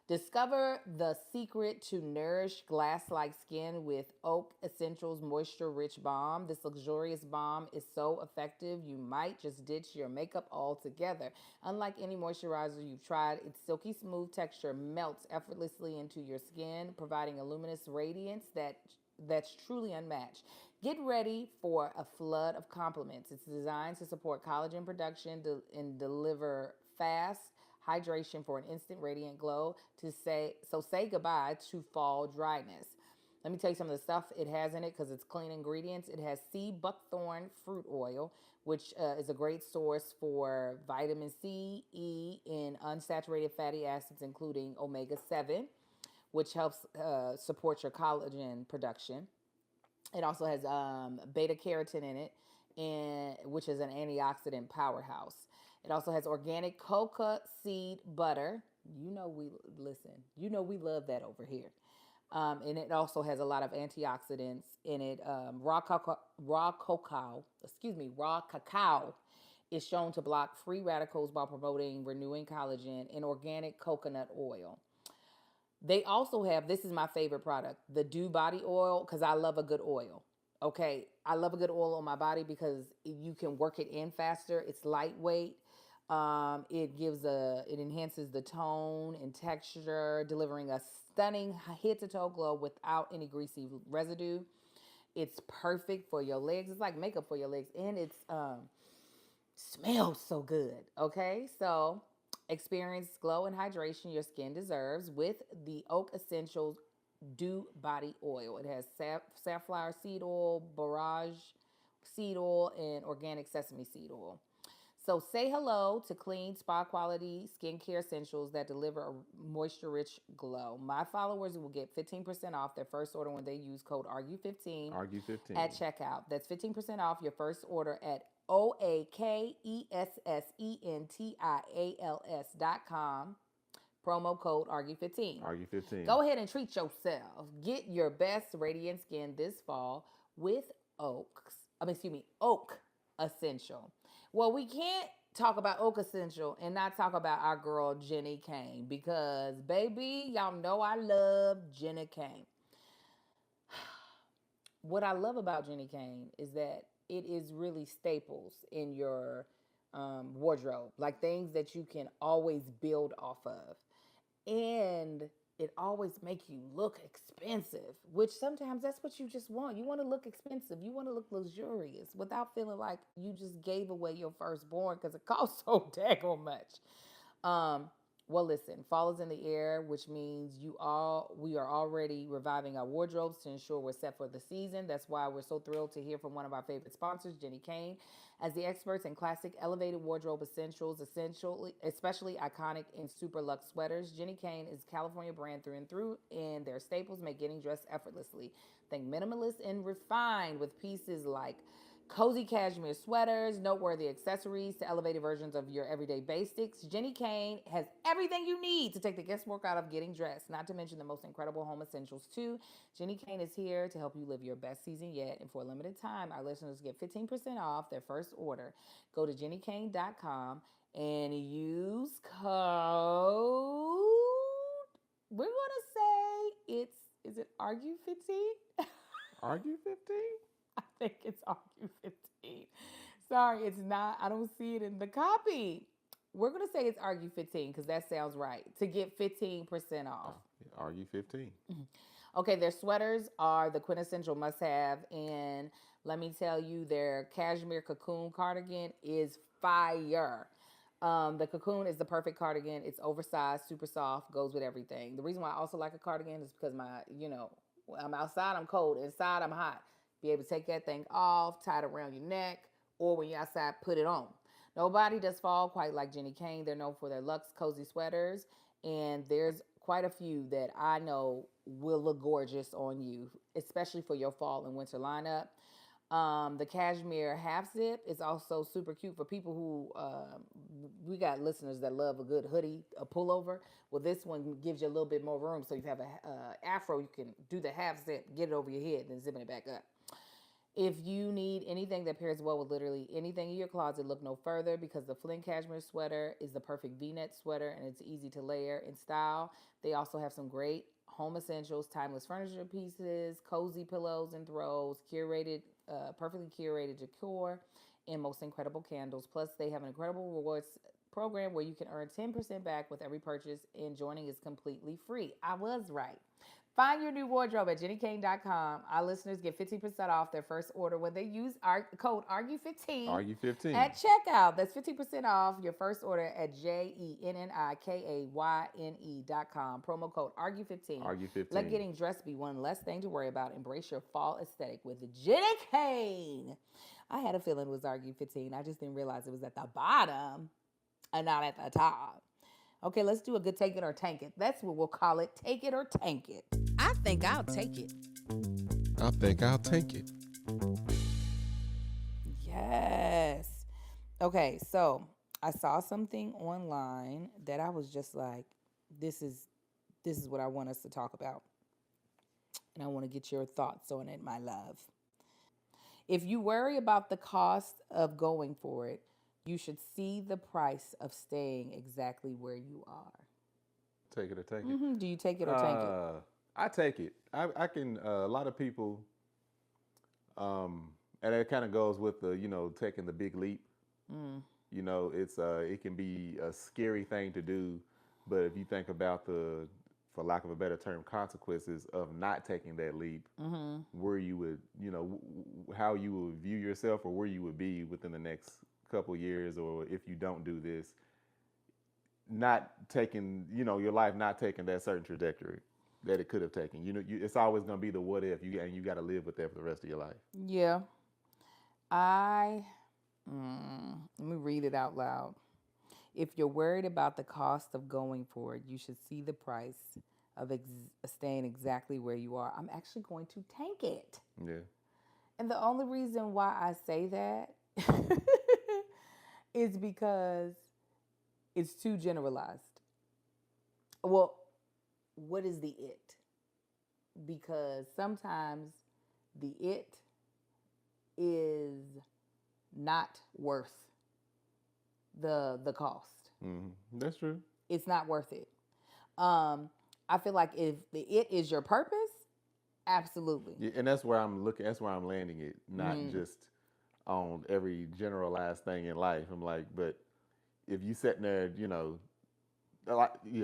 Discover the secret to nourish glass like skin with Oak Essentials Moisture Rich Balm. This luxurious balm is so effective, you might just ditch your makeup altogether. Unlike any moisturizer you've tried, its silky smooth texture melts effortlessly into your skin, providing a luminous radiance that's truly unmatched. Get ready for a flood of compliments. It's designed to support collagen production and deliver fast hydration for an instant radiant glow say goodbye to fall dryness. Let me tell you some of the stuff it has in it because it's clean ingredients. It has sea buckthorn fruit oil, which is a great source for vitamin C, E, and unsaturated fatty acids, including omega 7, which helps support your collagen production. It also has beta carotene in it, which is an antioxidant powerhouse. It also has organic coca seed butter. You know we love that over here. And it also has a lot of antioxidants in it. Raw cacao is shown to block free radicals while promoting renewing collagen, and organic coconut oil. They also have, this is my favorite product, the Dew Body Oil, because I love a good oil. Okay, I love a good oil on my body because you can work it in faster. It's lightweight. It enhances the tone and texture, delivering a stunning head to toe glow without any greasy residue. It's perfect for your legs. It's like makeup for your legs, and it's smells so good. Okay, so experience glow and hydration your skin deserves with the Oak Essentials Dew Body Oil. It has safflower seed oil, borage seed oil, and organic sesame seed oil. So say hello to clean spa quality skincare essentials that deliver a moisture rich glow. My followers will get 15% off their first order when they use code ARGUE15 Argue 15. at checkout. That's 15% off your first order at OAKESSENTIALS.com. Promo code ARGUE15. Argue 15. Go ahead and treat yourself. Get your best radiant skin this fall with Oak Essential. Well, we can't talk about Oak Essential and not talk about our girl Jenny Kane because, baby, y'all know I love Jenny Kane. What I love about Jenny Kane is that it is really staples in your wardrobe, like things that you can always build off of. And it always make you look expensive, which sometimes that's what you just want. You want to look expensive. You want to look luxurious without feeling like you just gave away your firstborn because it costs so daggone much. Well, listen, fall is in the air, which means we are already reviving our wardrobes to ensure we're set for the season. That's why we're so thrilled to hear from one of our favorite sponsors, Jenny Kane. As the experts in classic elevated wardrobe essentials, especially iconic and super luxe sweaters, Jenny Kane is a California brand through and through, and their staples make getting dressed effortlessly. Think minimalist and refined with pieces like cozy cashmere sweaters, noteworthy accessories to elevated versions of your everyday basics. Jenny Kane has everything you need to take the guesswork out of getting dressed, not to mention the most incredible home essentials too. Jenny Kane is here to help you live your best season yet, and for a limited time, our listeners get 15% off their first order. Go to jennykane.com and use code, we're going to say is it ARGUE15? Argue 15? I think it's ARGUE15. Sorry, it's not. I don't see it in the copy. We're going to say it's ARGUE15 because that sounds right. To get 15% off. Argue 15. Okay, their sweaters are the quintessential must-have. And let me tell you, their cashmere cocoon cardigan is fire. The cocoon is the perfect cardigan. It's oversized, super soft, goes with everything. The reason why I also like a cardigan is because I'm outside, I'm cold. Inside, I'm hot. Be able to take that thing off, tie it around your neck, or when you're outside, put it on. Nobody does fall quite like Jenny Kane. They're known for their luxe, cozy sweaters, and theirs quite a few that I know will look gorgeous on you, especially for your fall and winter lineup. The cashmere half zip is also super cute for people who, we got listeners that love a good hoodie, a pullover. Well, this one gives you a little bit more room. So you have a afro, you can do the half zip, get it over your head, then zipping it back up. If you need anything that pairs well with literally anything in your closet, look no further because the Flint Cashmere sweater is the perfect V-neck sweater and it's easy to layer in style. They also have some great home essentials, timeless furniture pieces, cozy pillows and throws, perfectly curated decor, and most incredible candles. Plus, they have an incredible rewards program where you can earn 10% back with every purchase, and joining is completely free. I was right. Find your new wardrobe at JennyKane.com. Our listeners get 15% off their first order when they use our code ARGUE15 Argue 15. at checkout. That's 15% off your first order at JennyKayne.com. Promo code ARGUE15. Argue 15. Let getting dressed be one less thing to worry about. Embrace your fall aesthetic with Jenny Kane. I had a feeling it was ARGUE15. I just didn't realize it was at the bottom and not at the top. Okay, let's do a good take it or tank it. That's what we'll call it. Take it or tank it. I think I'll take it. I think I'll tank it. Yes. Okay, so I saw something online that I was just like, this is what I want us to talk about. And I want to get your thoughts on it, my love. If you worry about the cost of going for it, you should see the price of staying exactly where you are. Take it or take it. Do you take it or tank it? I take it. I can. A lot of people, and it kind of goes with the taking the big leap. It's it can be a scary thing to do, but if you think about the, for lack of a better term, consequences of not taking that leap, where you would, how you would view yourself or where you would be within the next couple years, or if you don't do this, not taking, your life not taking that certain trajectory that it could have taken. It's always going to be the what if, and you got to live with that for the rest of your life. Yeah. Let me read it out loud. If you're worried about the cost of going for it, you should see the price of staying exactly where you are. I'm actually going to tank it. Yeah. And the only reason why I say that is because it's too generalized. Well, what is the it? Because sometimes the it is not worth the cost. That's true. It's not worth it. I feel like if the it is your purpose, absolutely. Yeah, and that's where I'm looking. That's where I'm landing it, not just on every generalized thing in life. I'm like, but if you sitting there,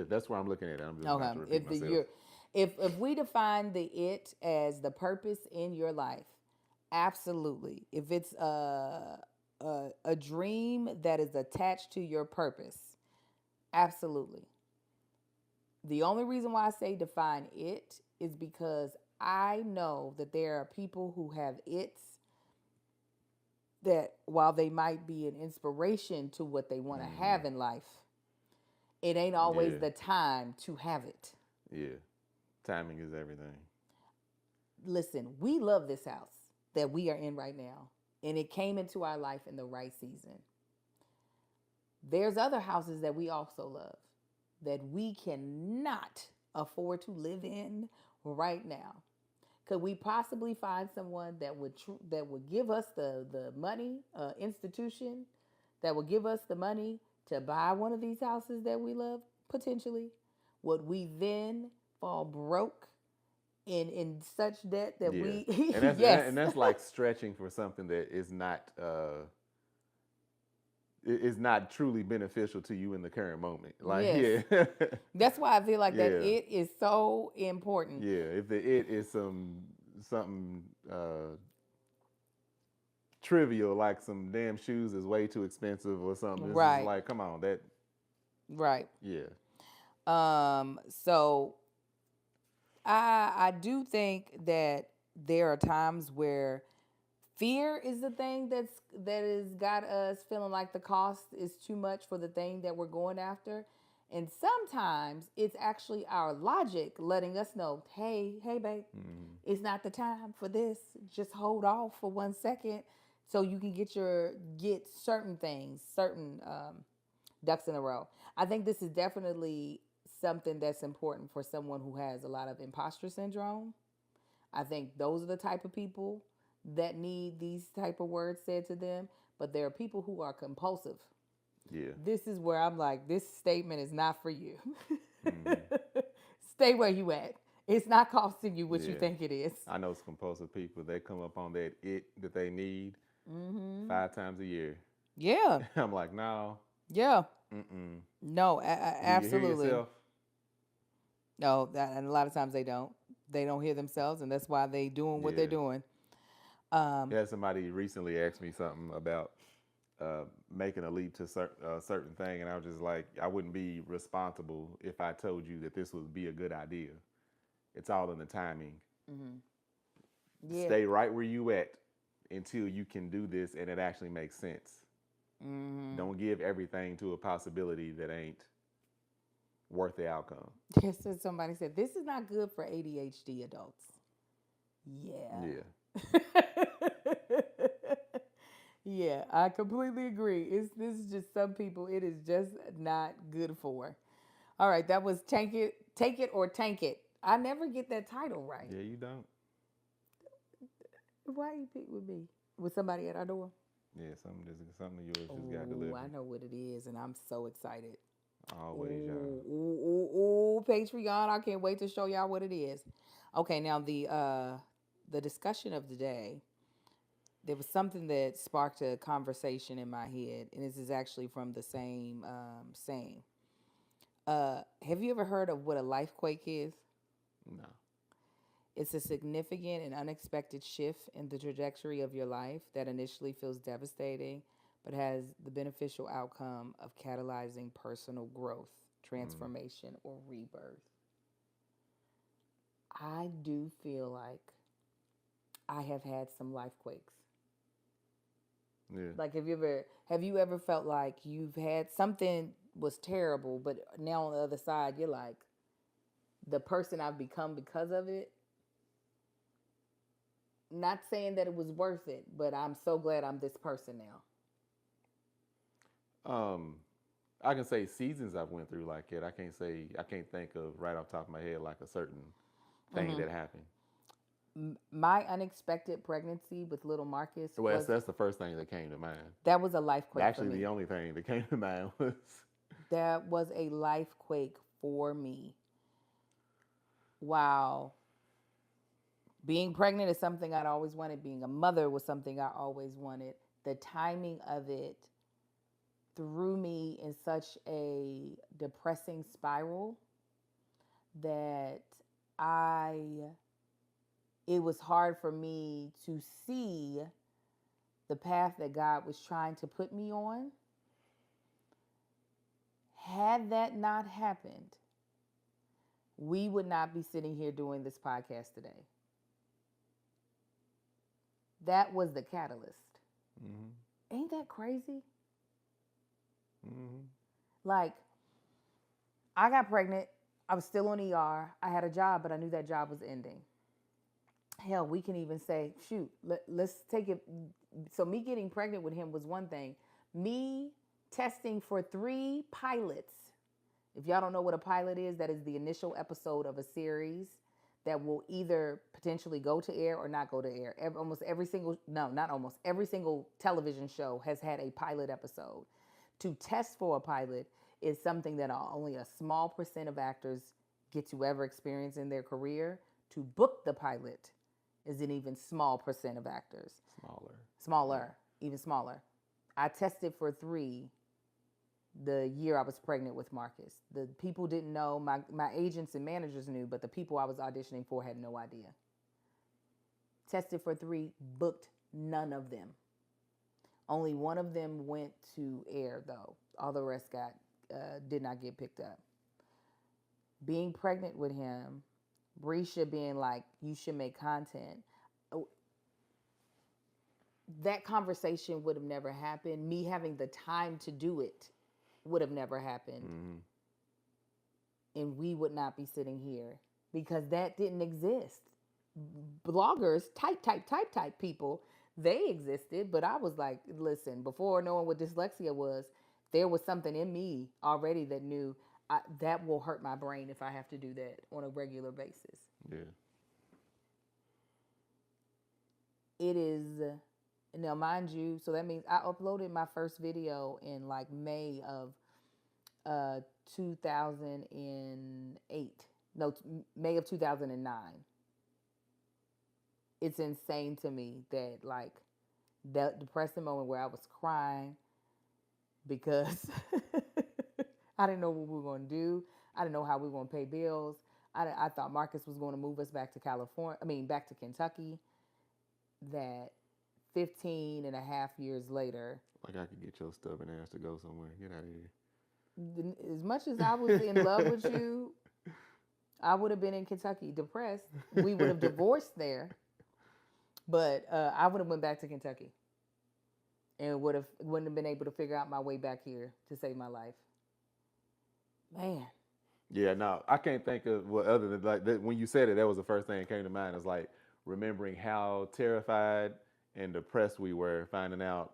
that's where I'm looking at it. I'm just going to repeat myself. If we define the it as the purpose in your life, absolutely. If it's a dream that is attached to your purpose, absolutely. The only reason why I say define it is because I know that there are people who have it's that while they might be an inspiration to what they want to have in life, it ain't always the time to have it. Yeah. Timing is everything. Listen, we love this house that we are in right now, and it came into our life in the right season. There's other houses that we also love that we cannot afford to live in right now. Could we possibly find someone that would give us the money, institution that would give us the money to buy one of these houses that we love potentially? Would we then fall broke in such debt that we and that's, yes. and that's like stretching for something that is not truly beneficial to you in the current moment. Like, yes. yeah. That's why I feel like that it is so important. Yeah, if the it is something trivial, like some damn shoes is way too expensive or something. It's right. Just like, come on, that. Right. Yeah. So I do think that there are times where fear is the thing that has got us feeling like the cost is too much for the thing that we're going after. And sometimes it's actually our logic letting us know, hey, babe, it's not the time for this. Just hold off for 1 second so you can get certain things, certain ducks in a row. I think this is definitely something that's important for someone who has a lot of imposter syndrome. I think those are the type of people that need these type of words said to them. But there are people who are compulsive. Yeah. This is where I'm like, this statement is not for you. Mm-hmm. Stay where you at. It's not costing you what you Yeah. think it is. I know some compulsive people. They come up on that that they need Mm-hmm. 5 times a year. Yeah. I'm like, no. Yeah. Mm-mm. No, Do you hear absolutely. yourself? No, and a lot of times they don't. They don't hear themselves, and that's why they doing what they're Yeah. doing. Yeah. Somebody recently asked me something about making a leap to certain thing, and I was just like, I wouldn't be responsible if I told you that this would be a good idea. It's all in the timing. Yeah. Stay right where you at until you can do this and it actually makes sense. Don't give everything to a possibility that ain't worth the outcome. Yes, so somebody said this is not good for ADHD adults. Yeah. Yeah. Yeah, I completely agree. This is just some people it is just not good for. All right, that was take it or tank it. I never get that title right. Yeah, you don't. Why you pick with me? With somebody at our door? Yeah, something of yours just got Oh, delivered. I know what it is, and I'm so excited. Always, y'all. Ooh, Patreon! I can't wait to show y'all what it is. Okay, now the discussion of the day. There was something that sparked a conversation in my head, and this is actually from the same saying. Have you ever heard of what a life quake is? No. It's a significant and unexpected shift in the trajectory of your life that initially feels devastating, but has the beneficial outcome of catalyzing personal growth, transformation, or rebirth. I do feel like I have had some life quakes. Yeah. Like, have you ever felt like you've had something was terrible, but now on the other side, you're like, the person I've become because of it. Not saying that it was worth it, but I'm so glad I'm this person now. I can say seasons I've went through like it. I can't think of right off the top of my head like a certain thing that happened. My unexpected pregnancy with little Marcus Well, that's the first thing that came to mind. That was a life quake Actually, for me. the only thing that came to mind was That was a life quake for me. Wow. Being pregnant is something I'd always wanted. Being a mother was something I always wanted. The timing of it threw me in such a depressing spiral that it was hard for me to see the path that God was trying to put me on. Had that not happened, we would not be sitting here doing this podcast today. That was the catalyst. Ain't that crazy? Like, I got pregnant. I was still on ER. I had a job, but I knew that job was ending. Hell, we can even say, shoot, let's take it. So me getting pregnant with him was one thing. Me testing for 3 pilots. If y'all don't know what a pilot is, that is the initial episode of a series that will either potentially go to air or not go to air. Every single television show has had a pilot episode. To test for a pilot is something that only a small percent of actors get to ever experience in their career. To book the pilot is an even small percent of actors. Even smaller. I tested for 3 the year I was pregnant with Marcus. The people didn't know, my agents and managers knew, but the people I was auditioning for had no idea. Tested for 3, booked none of them. Only one of them went to air though. All the rest did not get picked up. Being pregnant with him, Brescia being like, you should make content. That conversation would have never happened. Me having the time to do it would have never happened and we would not be sitting here because that didn't exist. Bloggers, type people, they existed, but I was like, listen, before knowing what dyslexia was, there was something in me already that knew that will hurt my brain if I have to do that on a regular basis. Yeah. It is now, mind you, so that means I uploaded my first video in like May of 2008. No, May of 2009. It's insane to me that like that depressing moment where I was crying because I didn't know what we were going to do. I didn't know how we were going to pay bills. I thought Marcus was going to move us back to back to Kentucky. That 15 and a half years later. Like I could get your stubborn ass to go somewhere. Get out of here. As much as I was in love with you, I would have been in Kentucky depressed. We would have divorced there. But I would have went back to Kentucky and wouldn't have been able to figure out my way back here to save my life. Man. Yeah, no, I can't think of what other than like that, when you said it, that was the first thing that came to mind. Is like remembering how terrified and depressed we were, finding out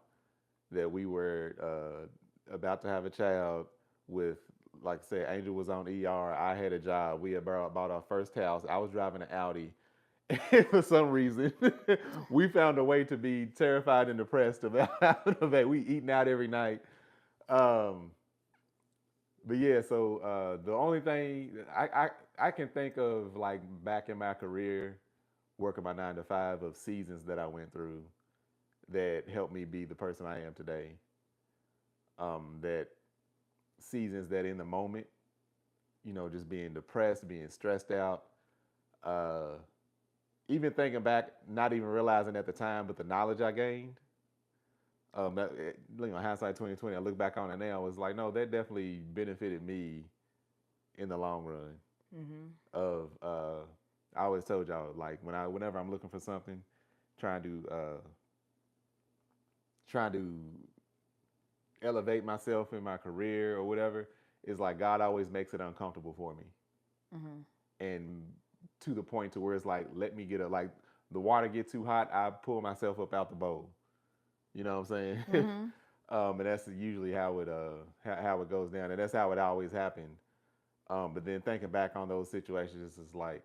that we were about to have a child with, like I said, Angel was on ER. I had a job. We had bought our first house. I was driving an Audi. And for some reason, we found a way to be terrified and depressed about that. We eating out every night. But yeah, so the only thing I can think of, like back in my career, working my 9 to 5, of seasons that I went through that helped me be the person I am today. That seasons that in the moment, just being depressed, being stressed out, even thinking back, not even realizing at the time, but the knowledge I gained. Hindsight 2020, I look back on it now, it was like, no, that definitely benefited me in the long run. Mm-hmm. I always told y'all, like whenever I'm looking for something, trying to elevate myself in my career or whatever, it's like God always makes it uncomfortable for me. Mm-hmm. And to the point to where it's like, let me get like the water get too hot, I pull myself up out the bowl. You know what I'm saying? Mm-hmm. And that's usually how it goes down, and that's how it always happened. But then thinking back on those situations, it's like,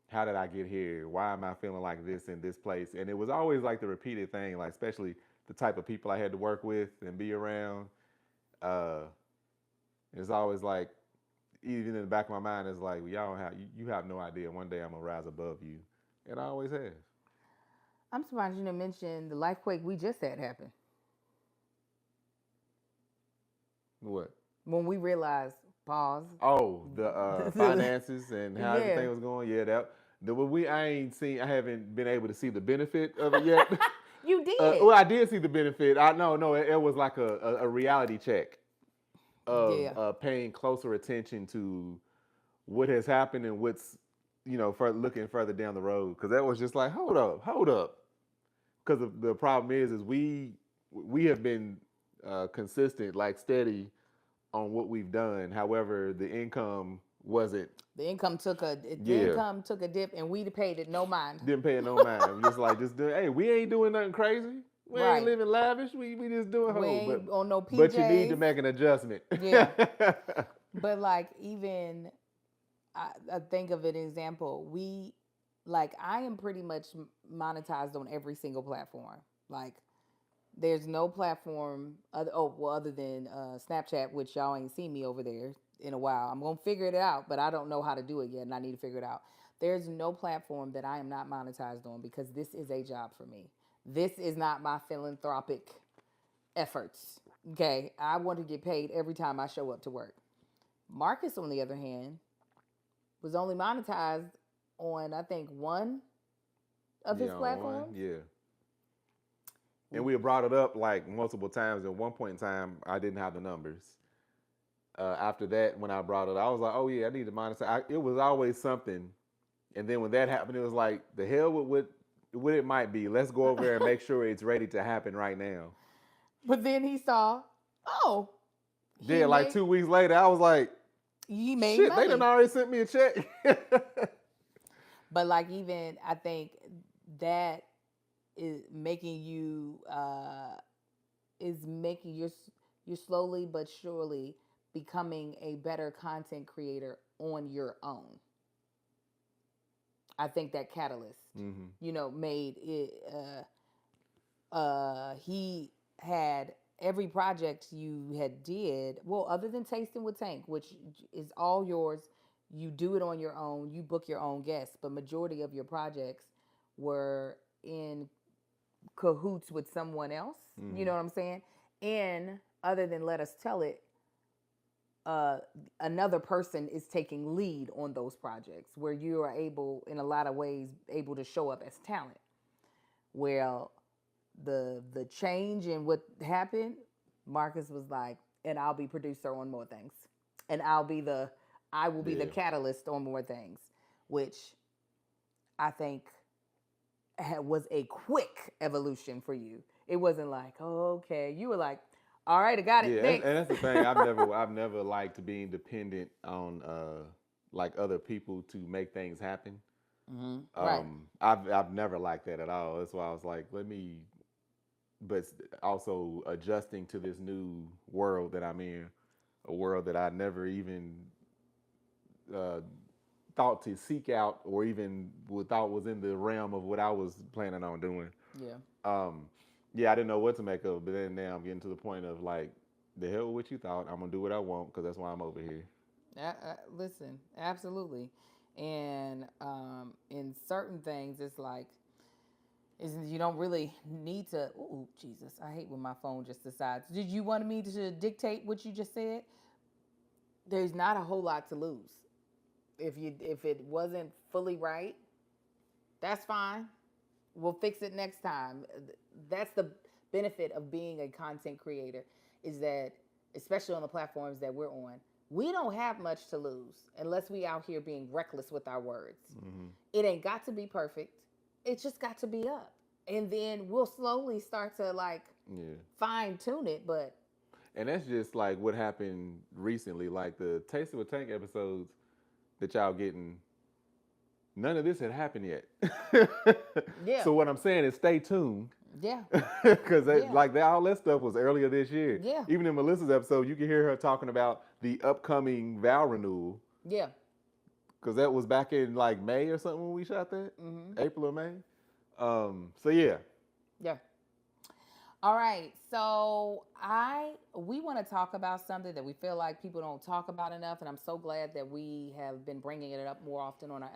how did I get here? Why am I feeling like this in this place? And it was always like the repeated thing, like especially the type of people I had to work with and be around. It's always like, even in the back of my mind, it's like, well, you have no idea. One day I'm gonna rise above you, and I always have. I'm surprised you didn't mention the life quake we just had happen. What? When we realized, pause. Oh, the finances and how everything was going. Yeah, I haven't been able to see the benefit of it yet. You did. Well, I did see the benefit. It was like a reality check of paying closer attention to what has happened and what's, looking further down the road. Because that was just like, hold up. Because the problem is we have been consistent, like steady on what we've done. However, the income wasn't. The income took a dip, and we paid it no mind. Didn't pay it no mind. Hey, we ain't doing nothing crazy. We ain't living lavish. We just doing we ain't on no PJs. But you need to make an adjustment. Yeah. But like, even I think of an example. I am pretty much monetized on every single platform. Like, there's no platform other than Snapchat, which y'all ain't seen me over there in a while. I'm gonna figure it out, but I don't know how to do it yet, and I need to figure it out. There's no platform that I am not monetized on, because this is a job for me. This is not my philanthropic efforts. Okay, I want to get paid every time I show up to work. Marcus, on the other hand, was only monetized on, I think, one of his platforms. Yeah. And we had brought it up like multiple times. At one point in time, I didn't have the numbers. After that, when I brought it, I was like, oh yeah, I need to monetize. It was always something. And then when that happened, it was like, the hell with what it might be. Let's go over there and make sure it's ready to happen right now. But then he saw, 2 weeks later, I was like, He made Shit, money. they done already sent me a check. But like even I think that is making you you're slowly but surely becoming a better content creator on your own. I think that catalyst, made it. He had every project you had did. Well, other than Tasting with Tank, which is all yours, you do it on your own. You book your own guests, but majority of your projects were in cahoots with someone else. You know what I'm saying? And other than Let Us Tell It, another person is taking lead on those projects where you are able, in a lot of ways, able to show up as talent. Well, the change in what happened, Marcus was like, and I'll be producer on more things, and I will be the catalyst on more things, which I think was a quick evolution for you. It wasn't like, oh, okay, you were like, all right, I got it. Yeah, Thanks. and that's the thing. I've never liked being dependent on like other people to make things happen. Right. I've never liked that at all. That's why I was like, but also adjusting to this new world that I'm in, a world that I never even uh, thought to seek out or even thought was in the realm of what I was planning on doing. Yeah. Yeah, I didn't know what to make of it, but then now I'm getting to the point of like, the hell with what you thought. I'm gonna do what I want because that's why I'm over here. Listen, absolutely. And in certain things, it's like, you don't really need to. Oh, Jesus! I hate when my phone just decides. Did you want me to dictate what you just said? There's not a whole lot to lose. If it wasn't fully right, that's fine. We'll fix it next time. That's the benefit of being a content creator, is that, especially on the platforms that we're on, we don't have much to lose unless we out here being reckless with our words. It ain't got to be perfect. It's just got to be up. And then we'll slowly start to like fine tune it. But And that's just like what happened recently, like the Taste of a Tank episodes that y'all getting. None of this had happened yet. yeah, So what I'm saying is, stay tuned. yeah, Because Yeah. like all that stuff was earlier this year. Yeah. Even in Melissa's episode, you can hear her talking about the upcoming vow renewal. yeah. Because that was back in like May or something when we shot that. April or May. So yeah. Yeah. All right. So we want to talk about something that we feel like people don't talk about enough, and I'm so glad that we have been bringing it up more often on our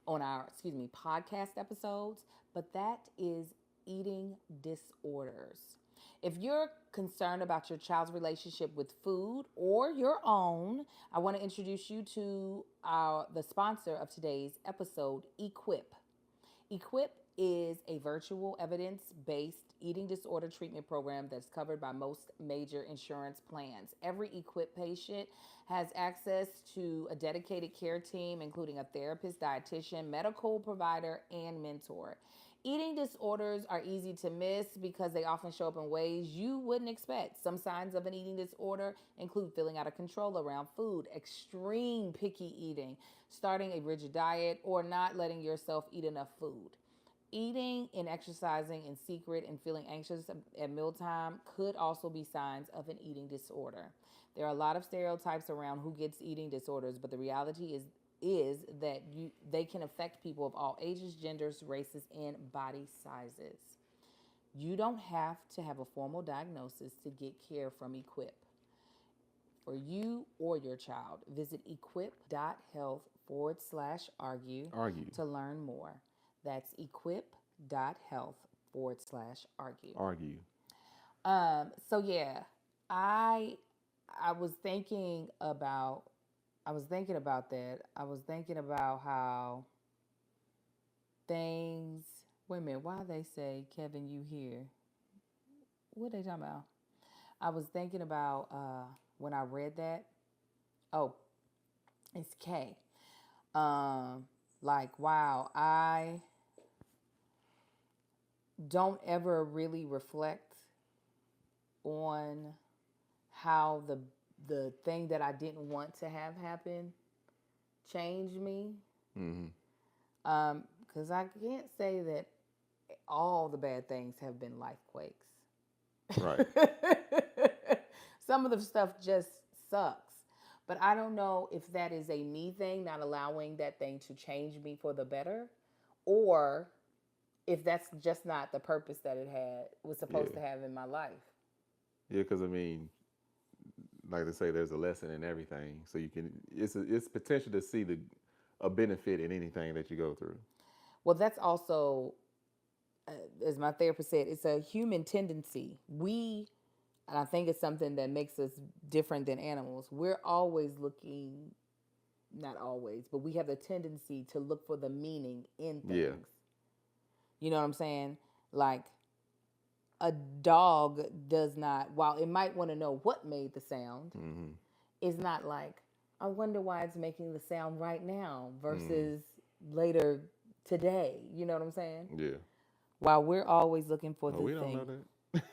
podcast episodes. But that is eating disorders. If you're concerned about your child's relationship with food or your own, I want to introduce you to the sponsor of today's episode, Equip. Equip is a virtual evidence-based eating disorder treatment program that's covered by most major insurance plans. Every Equip patient has access to a dedicated care team, including a therapist, dietitian, medical provider, and mentor. Eating disorders are easy to miss because they often show up in ways you wouldn't expect. Some signs of an eating disorder include feeling out of control around food, extreme picky eating, starting a rigid diet, or not letting yourself eat enough food. Eating and exercising in secret and feeling anxious at mealtime could also be signs of an eating disorder. There are a lot of stereotypes around who gets eating disorders, but the reality is that they can affect people of all ages, genders, races, and body sizes. You don't have to have a formal diagnosis to get care from Equip. For you or your child, visit equip.health/argue to learn more. That's equip.health/argue. Argue. So yeah, I was thinking about that. I was thinking about how things. Wait a minute. Why they say, Kevin, you here? What are they talking about? I was thinking about when I read that. Oh, it's K. Like, wow, I don't ever really reflect on how the thing that I didn't want to have happen changed me. Because I can't say that all the bad things have been life quakes. Right. Some of the stuff just sucks. But I don't know if that is a me thing, not allowing that thing to change me for the better, or if that's just not the purpose that was supposed to have in my life. Yeah, because I mean, like they say, there's a lesson in everything. So you can, it's potential to see a benefit in anything that you go through. Well, that's also, as my therapist said, it's a human tendency. And I think it's something that makes us different than animals. We're always looking, not always, but we have the tendency to look for the meaning in things. Yeah. You know what I'm saying? Like, a dog does not, while it might want to know what made the sound, it's not like, I wonder why it's making the sound right now versus later today. You know what I'm saying? Yeah. While we're always looking for the We thing. don't know that.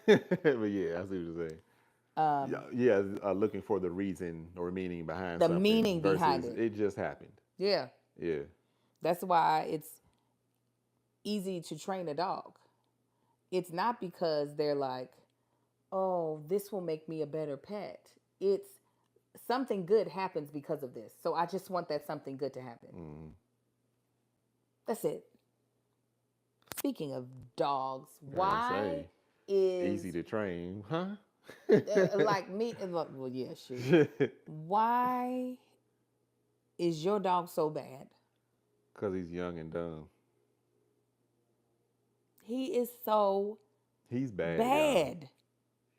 But yeah, I see what you're saying. Looking for the reason or meaning behind the something. meaning versus behind it. It just happened. Yeah. Yeah. That's why it's easy to train a dog. It's not because they're like, oh, this will make me a better pet. It's something good happens because of this. So I just want that something good to happen. That's it. Speaking of dogs, why is easy to train, huh? like me? Well, yeah, sure. Why is your dog so bad? Because he's young and dumb. He is so He's bad. bad.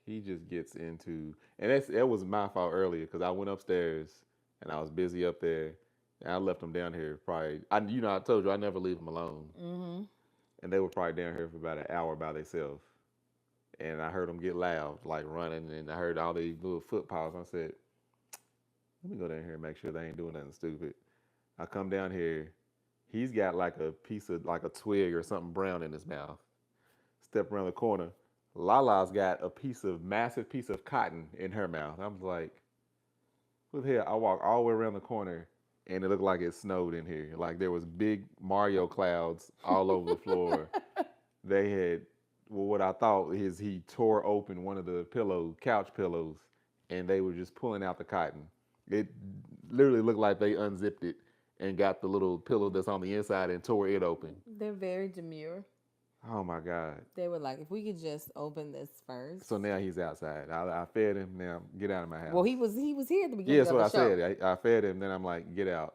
He just gets into, and that was my fault earlier because I went upstairs and I was busy up there, and I left them down here probably. I told you I never leave them alone, and they were probably down here for about an hour by themselves, and I heard them get loud, like running, and I heard all these little foot paws. I said, "Let me go down here and make sure they ain't doing nothing stupid." I come down here, he's got like a piece of like a twig or something brown in his mouth. Step around the corner. Lala's got a massive piece of cotton in her mouth. I'm like, what the hell? I walk all the way around the corner and it looked like it snowed in here. Like there was big Mario clouds all over the floor. They had, what I thought is he tore open one of the couch pillows, and they were just pulling out the cotton. It literally looked like they unzipped it and got the little pillow that's on the inside and tore it open. They're very demure. Oh my God. They were like, if we could just open this first. So now he's outside. I fed him. Now get out of my house. Well, he was here at the beginning of the show. Yeah, that's what I said. I fed him. Then I'm like, get out.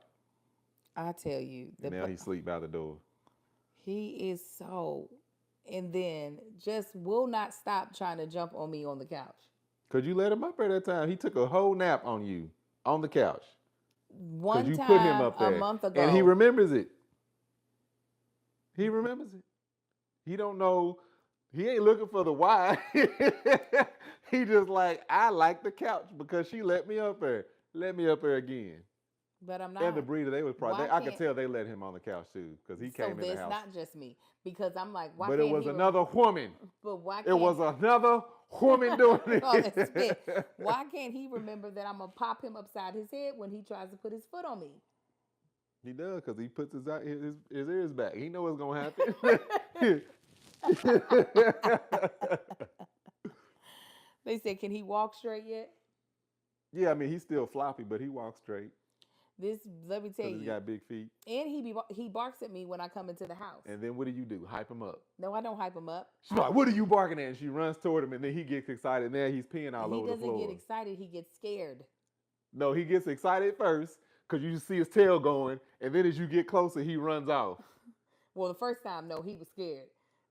I tell you. And now he sleep by the door. He is so, and then just will not stop trying to jump on me on the couch. Could you let him up there that time? He took a whole nap on you on the couch. One you time put him up there, a month ago. and he remembers it. He remembers it. He don't know. He ain't looking for the why. He just like, I like the couch because she let me up there. Let me up there again. But I'm not. And the breeder, they was probably. I could tell they let him on the couch too because he came in the house. So it's not just me because I'm like, why? But can't it was he another woman. But why? It was another woman doing it. Why can't he remember that I'm gonna pop him upside his head when he tries to put his foot on me? He does because he puts his ears back. He knows what's gonna happen. They said, can he walk straight yet? Yeah, I mean he's still floppy, but he walks straight. Let me tell you, he got big feet. And he barks at me when I come into the house. And then what do? Hype him up? No, I don't hype him up. She's like, "What are you barking at?" And she runs toward him, and then he gets excited. Now he's peeing all over the floor. He doesn't get excited. He gets scared. No, he gets excited first because you see his tail going, and then as you get closer, he runs off. Well, the first time, no, he was scared.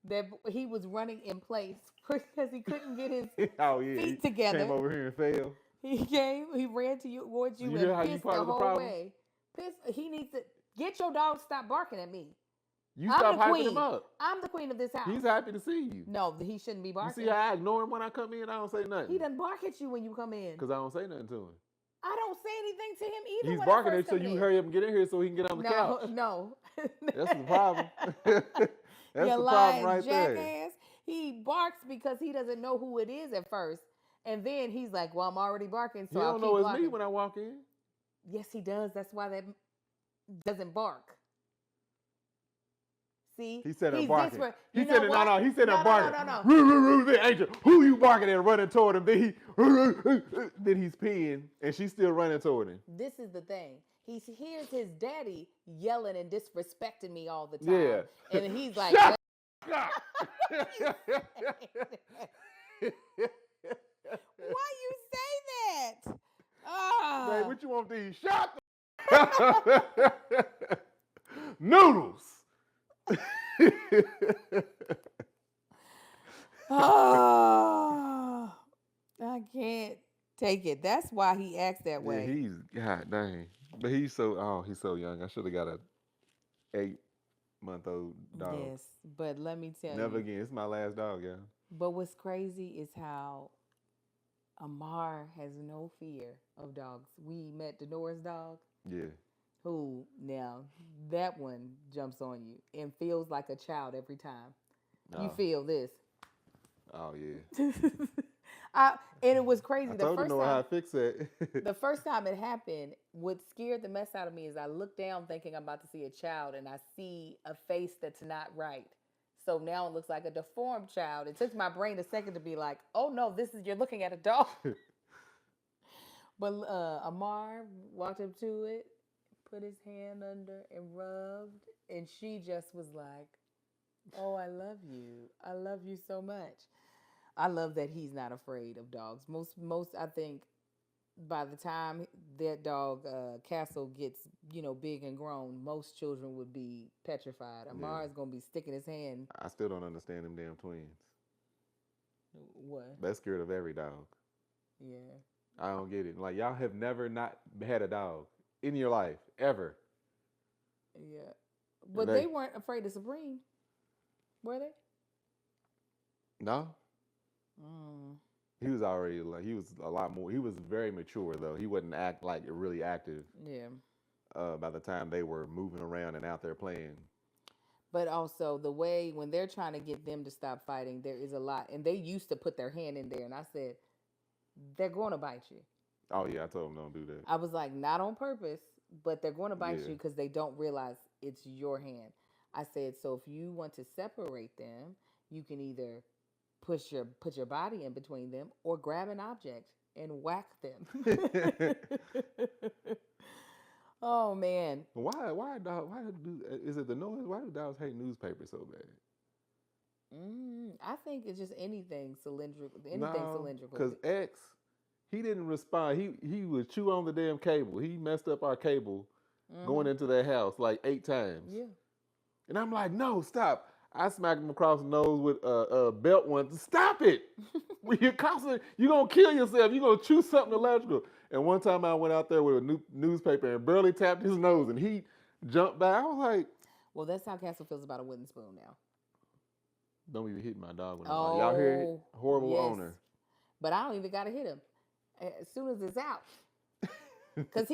That he was running in place because he couldn't get his feet together. Came over here and fell. He ran towards you and pissed the whole way. He needs to get your dog to stop barking at me. You stop hyping him up. I'm the queen of this house. He's happy to see you. No, he shouldn't be barking. You see how I ignore him when I come in? I don't say nothing. He doesn't bark at you when you come in. Because I don't say nothing to him. I don't say anything to him either. He's barking at you so you hurry up and get in here so he can get on the couch. No. That's the problem. That's the problem right jackass. there. He barks because he doesn't know who it is at first. And then he's like, well, I'm already barking, He so I'll don't keep know it's barking. me when I walk in. Yes, he does. That's why that doesn't bark. See, He said I'm he's barking. this. He You said know it. what? No, he said No, I'm no, no, barking. no, no. Roo, roo, roo. Then Angel, who you barking at? Running toward him. Then he's peeing, and she's still running toward him. This is the thing. He hears his daddy yelling and disrespecting me all the time. Yeah. And he's like, Shut up. why you say that? Babe, Ah. what you want to eat? Shut the noodles. Oh, I can't take it. That's why he acts that Yeah, way. he's god dang. But he's so young. I should have got a 8-month-old dog. Yes, but let me tell Never you. again. It's my last dog, y'all. But what's crazy is how Amar has no fear of dogs. We met Denora's dog, Yeah. who now that one jumps on you and feels like a child every time. You Oh. feel this. Oh yeah. And it was crazy. I The told you first know how time to fix that. the first time it happened, what scared the mess out of me is I look down thinking I'm about to see a child and I see a face that's not right. So now it looks like a deformed child. It took my brain a second to be like, oh no, you're looking at a dog. But Amar walked up to it, put his hand under and rubbed, and she just was like, oh, I love you. I love you so much. I love that he's not afraid of dogs. Most I think by the time that dog Castle gets big and grown, most children would be petrified. Amar is gonna be sticking his hand. I still don't understand them damn twins. What? They're scared of every dog. Yeah. I don't get it. Like y'all have never not had a dog in your life ever. Yeah. But They- they weren't afraid of Supreme, were they? No. Mm. He was already like he was a lot more. He was very mature though. He wouldn't act like really active. Yeah. By the time they were moving around and out there playing. But also the way when they're trying to get them to stop fighting, there is a lot. And they used to put their hand in there, and I said, they're going to bite you. Oh yeah, I told him don't do that. I was like, not on purpose, but they're going to bite Yeah. you because they don't realize it's your hand. I said, so if you want to separate them, you can either put your body in between them or grab an object and whack them. Oh man. Why is it the noise? Why do dogs hate newspapers so bad? I think it's just anything cylindrical. Because X, he didn't respond. He would chew on the damn cable. He messed up our cable going into their house like 8 times. Yeah. And I'm like, no, stop. I smacked him across the nose with a belt one. Stop it. You're going to kill yourself. You're going to chew something electrical. And one time I went out there with a newspaper and barely tapped his nose, and he jumped back. I was like, well, that's how Castle feels about a wooden spoon now. don't even hit my dog. Y'all hear it? Horrible owner. But I don't even got to hit him as soon as it's out. Because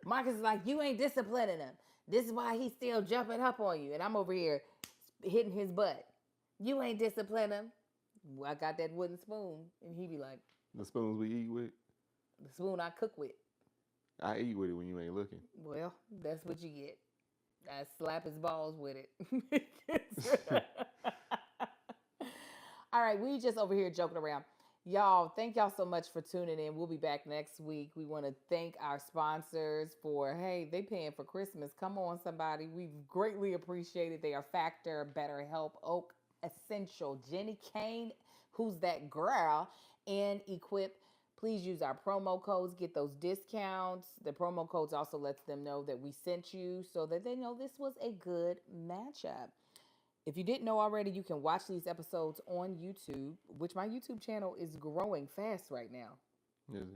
Marcus is like, you ain't disciplining him. This is why he's still jumping up on you. And I'm over here hitting his butt. You ain't disciplining him. Well, I got that wooden spoon. And he be like, The spoons we eat with, the spoon I cook with. I eat with it when you ain't looking. Well, that's what you get. I slap his balls with it. All right, we just over here joking around. Y'all, thank y'all so much for tuning in. We'll be back next week. We want to thank our sponsors for, hey, they paying for Christmas. Come on, somebody. We greatly appreciate it. They are Factor, BetterHelp, Oak Essential, Jenny Kane, Who's That Girl, and Equip. Please use our promo codes, get those discounts. The promo codes also lets them know that we sent you so that they know this was a good matchup. If you didn't know already, you can watch these episodes on YouTube, which my YouTube channel is growing fast right now. Is it?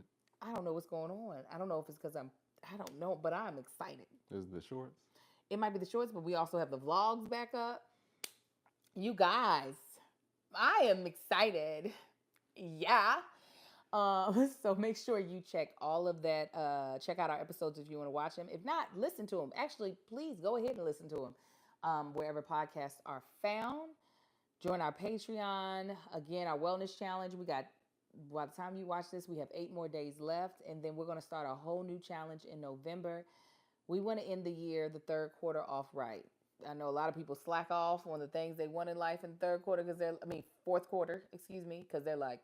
I don't know what's going on. I don't know if it's because I don't know, but I'm excited. Is it the shorts? It might be the shorts, but we also have the vlogs back up. You guys, I am excited. Yeah. So make sure you check all of that. Check out our episodes if you want to watch them. If not, listen to them. Actually, please go ahead and listen to them wherever podcasts are found. Join our Patreon. Again, our wellness challenge. We got By the time you watch this, we have 8 more days left, and then we're going to start a whole new challenge in November. We want to end the year, the third quarter, off right. I know a lot of people slack off on the things they want in life in the third quarter fourth quarter, excuse me, because they're like,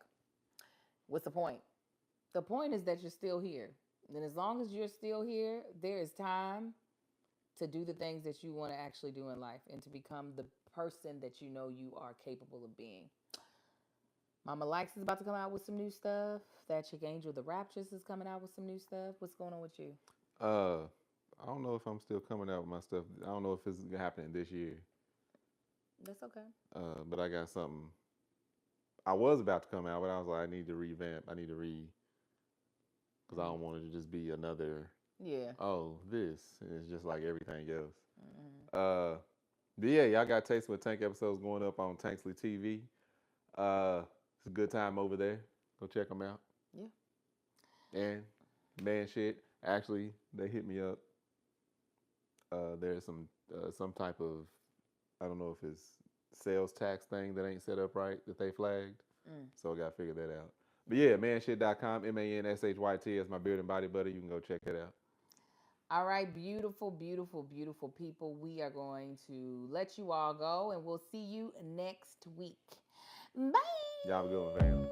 what's the point? The point is that you're still here. And as long as you're still here, there is time to do the things that you want to actually do in life and to become the person that you know you are capable of being. Mama Likes is about to come out with some new stuff. That chick Angel the Raptress is coming out with some new stuff. What's going on with you? Uh, I don't know if I'm still coming out with my stuff. I don't know if it's happening this year. That's okay. But I got something. I was about to come out, but I was like, I need to revamp. I need to because I don't want it to just be another. Yeah. Oh, this. It's just like everything else. But yeah, y'all got Taste with Tank episodes going up on Tanksley TV. It's a good time over there. Go check them out. Yeah. And man, shit. Actually, they hit me up. There's some type of, I don't know if it's sales tax thing that ain't set up right that they flagged. So I got to figure that out. But yeah, manshit.com, MANSHYT is my beard and body butter. You can go check that out. All right, beautiful, beautiful, beautiful people. We are going to let you all go, and we'll see you next week. Bye. Y'all have a good one, fam.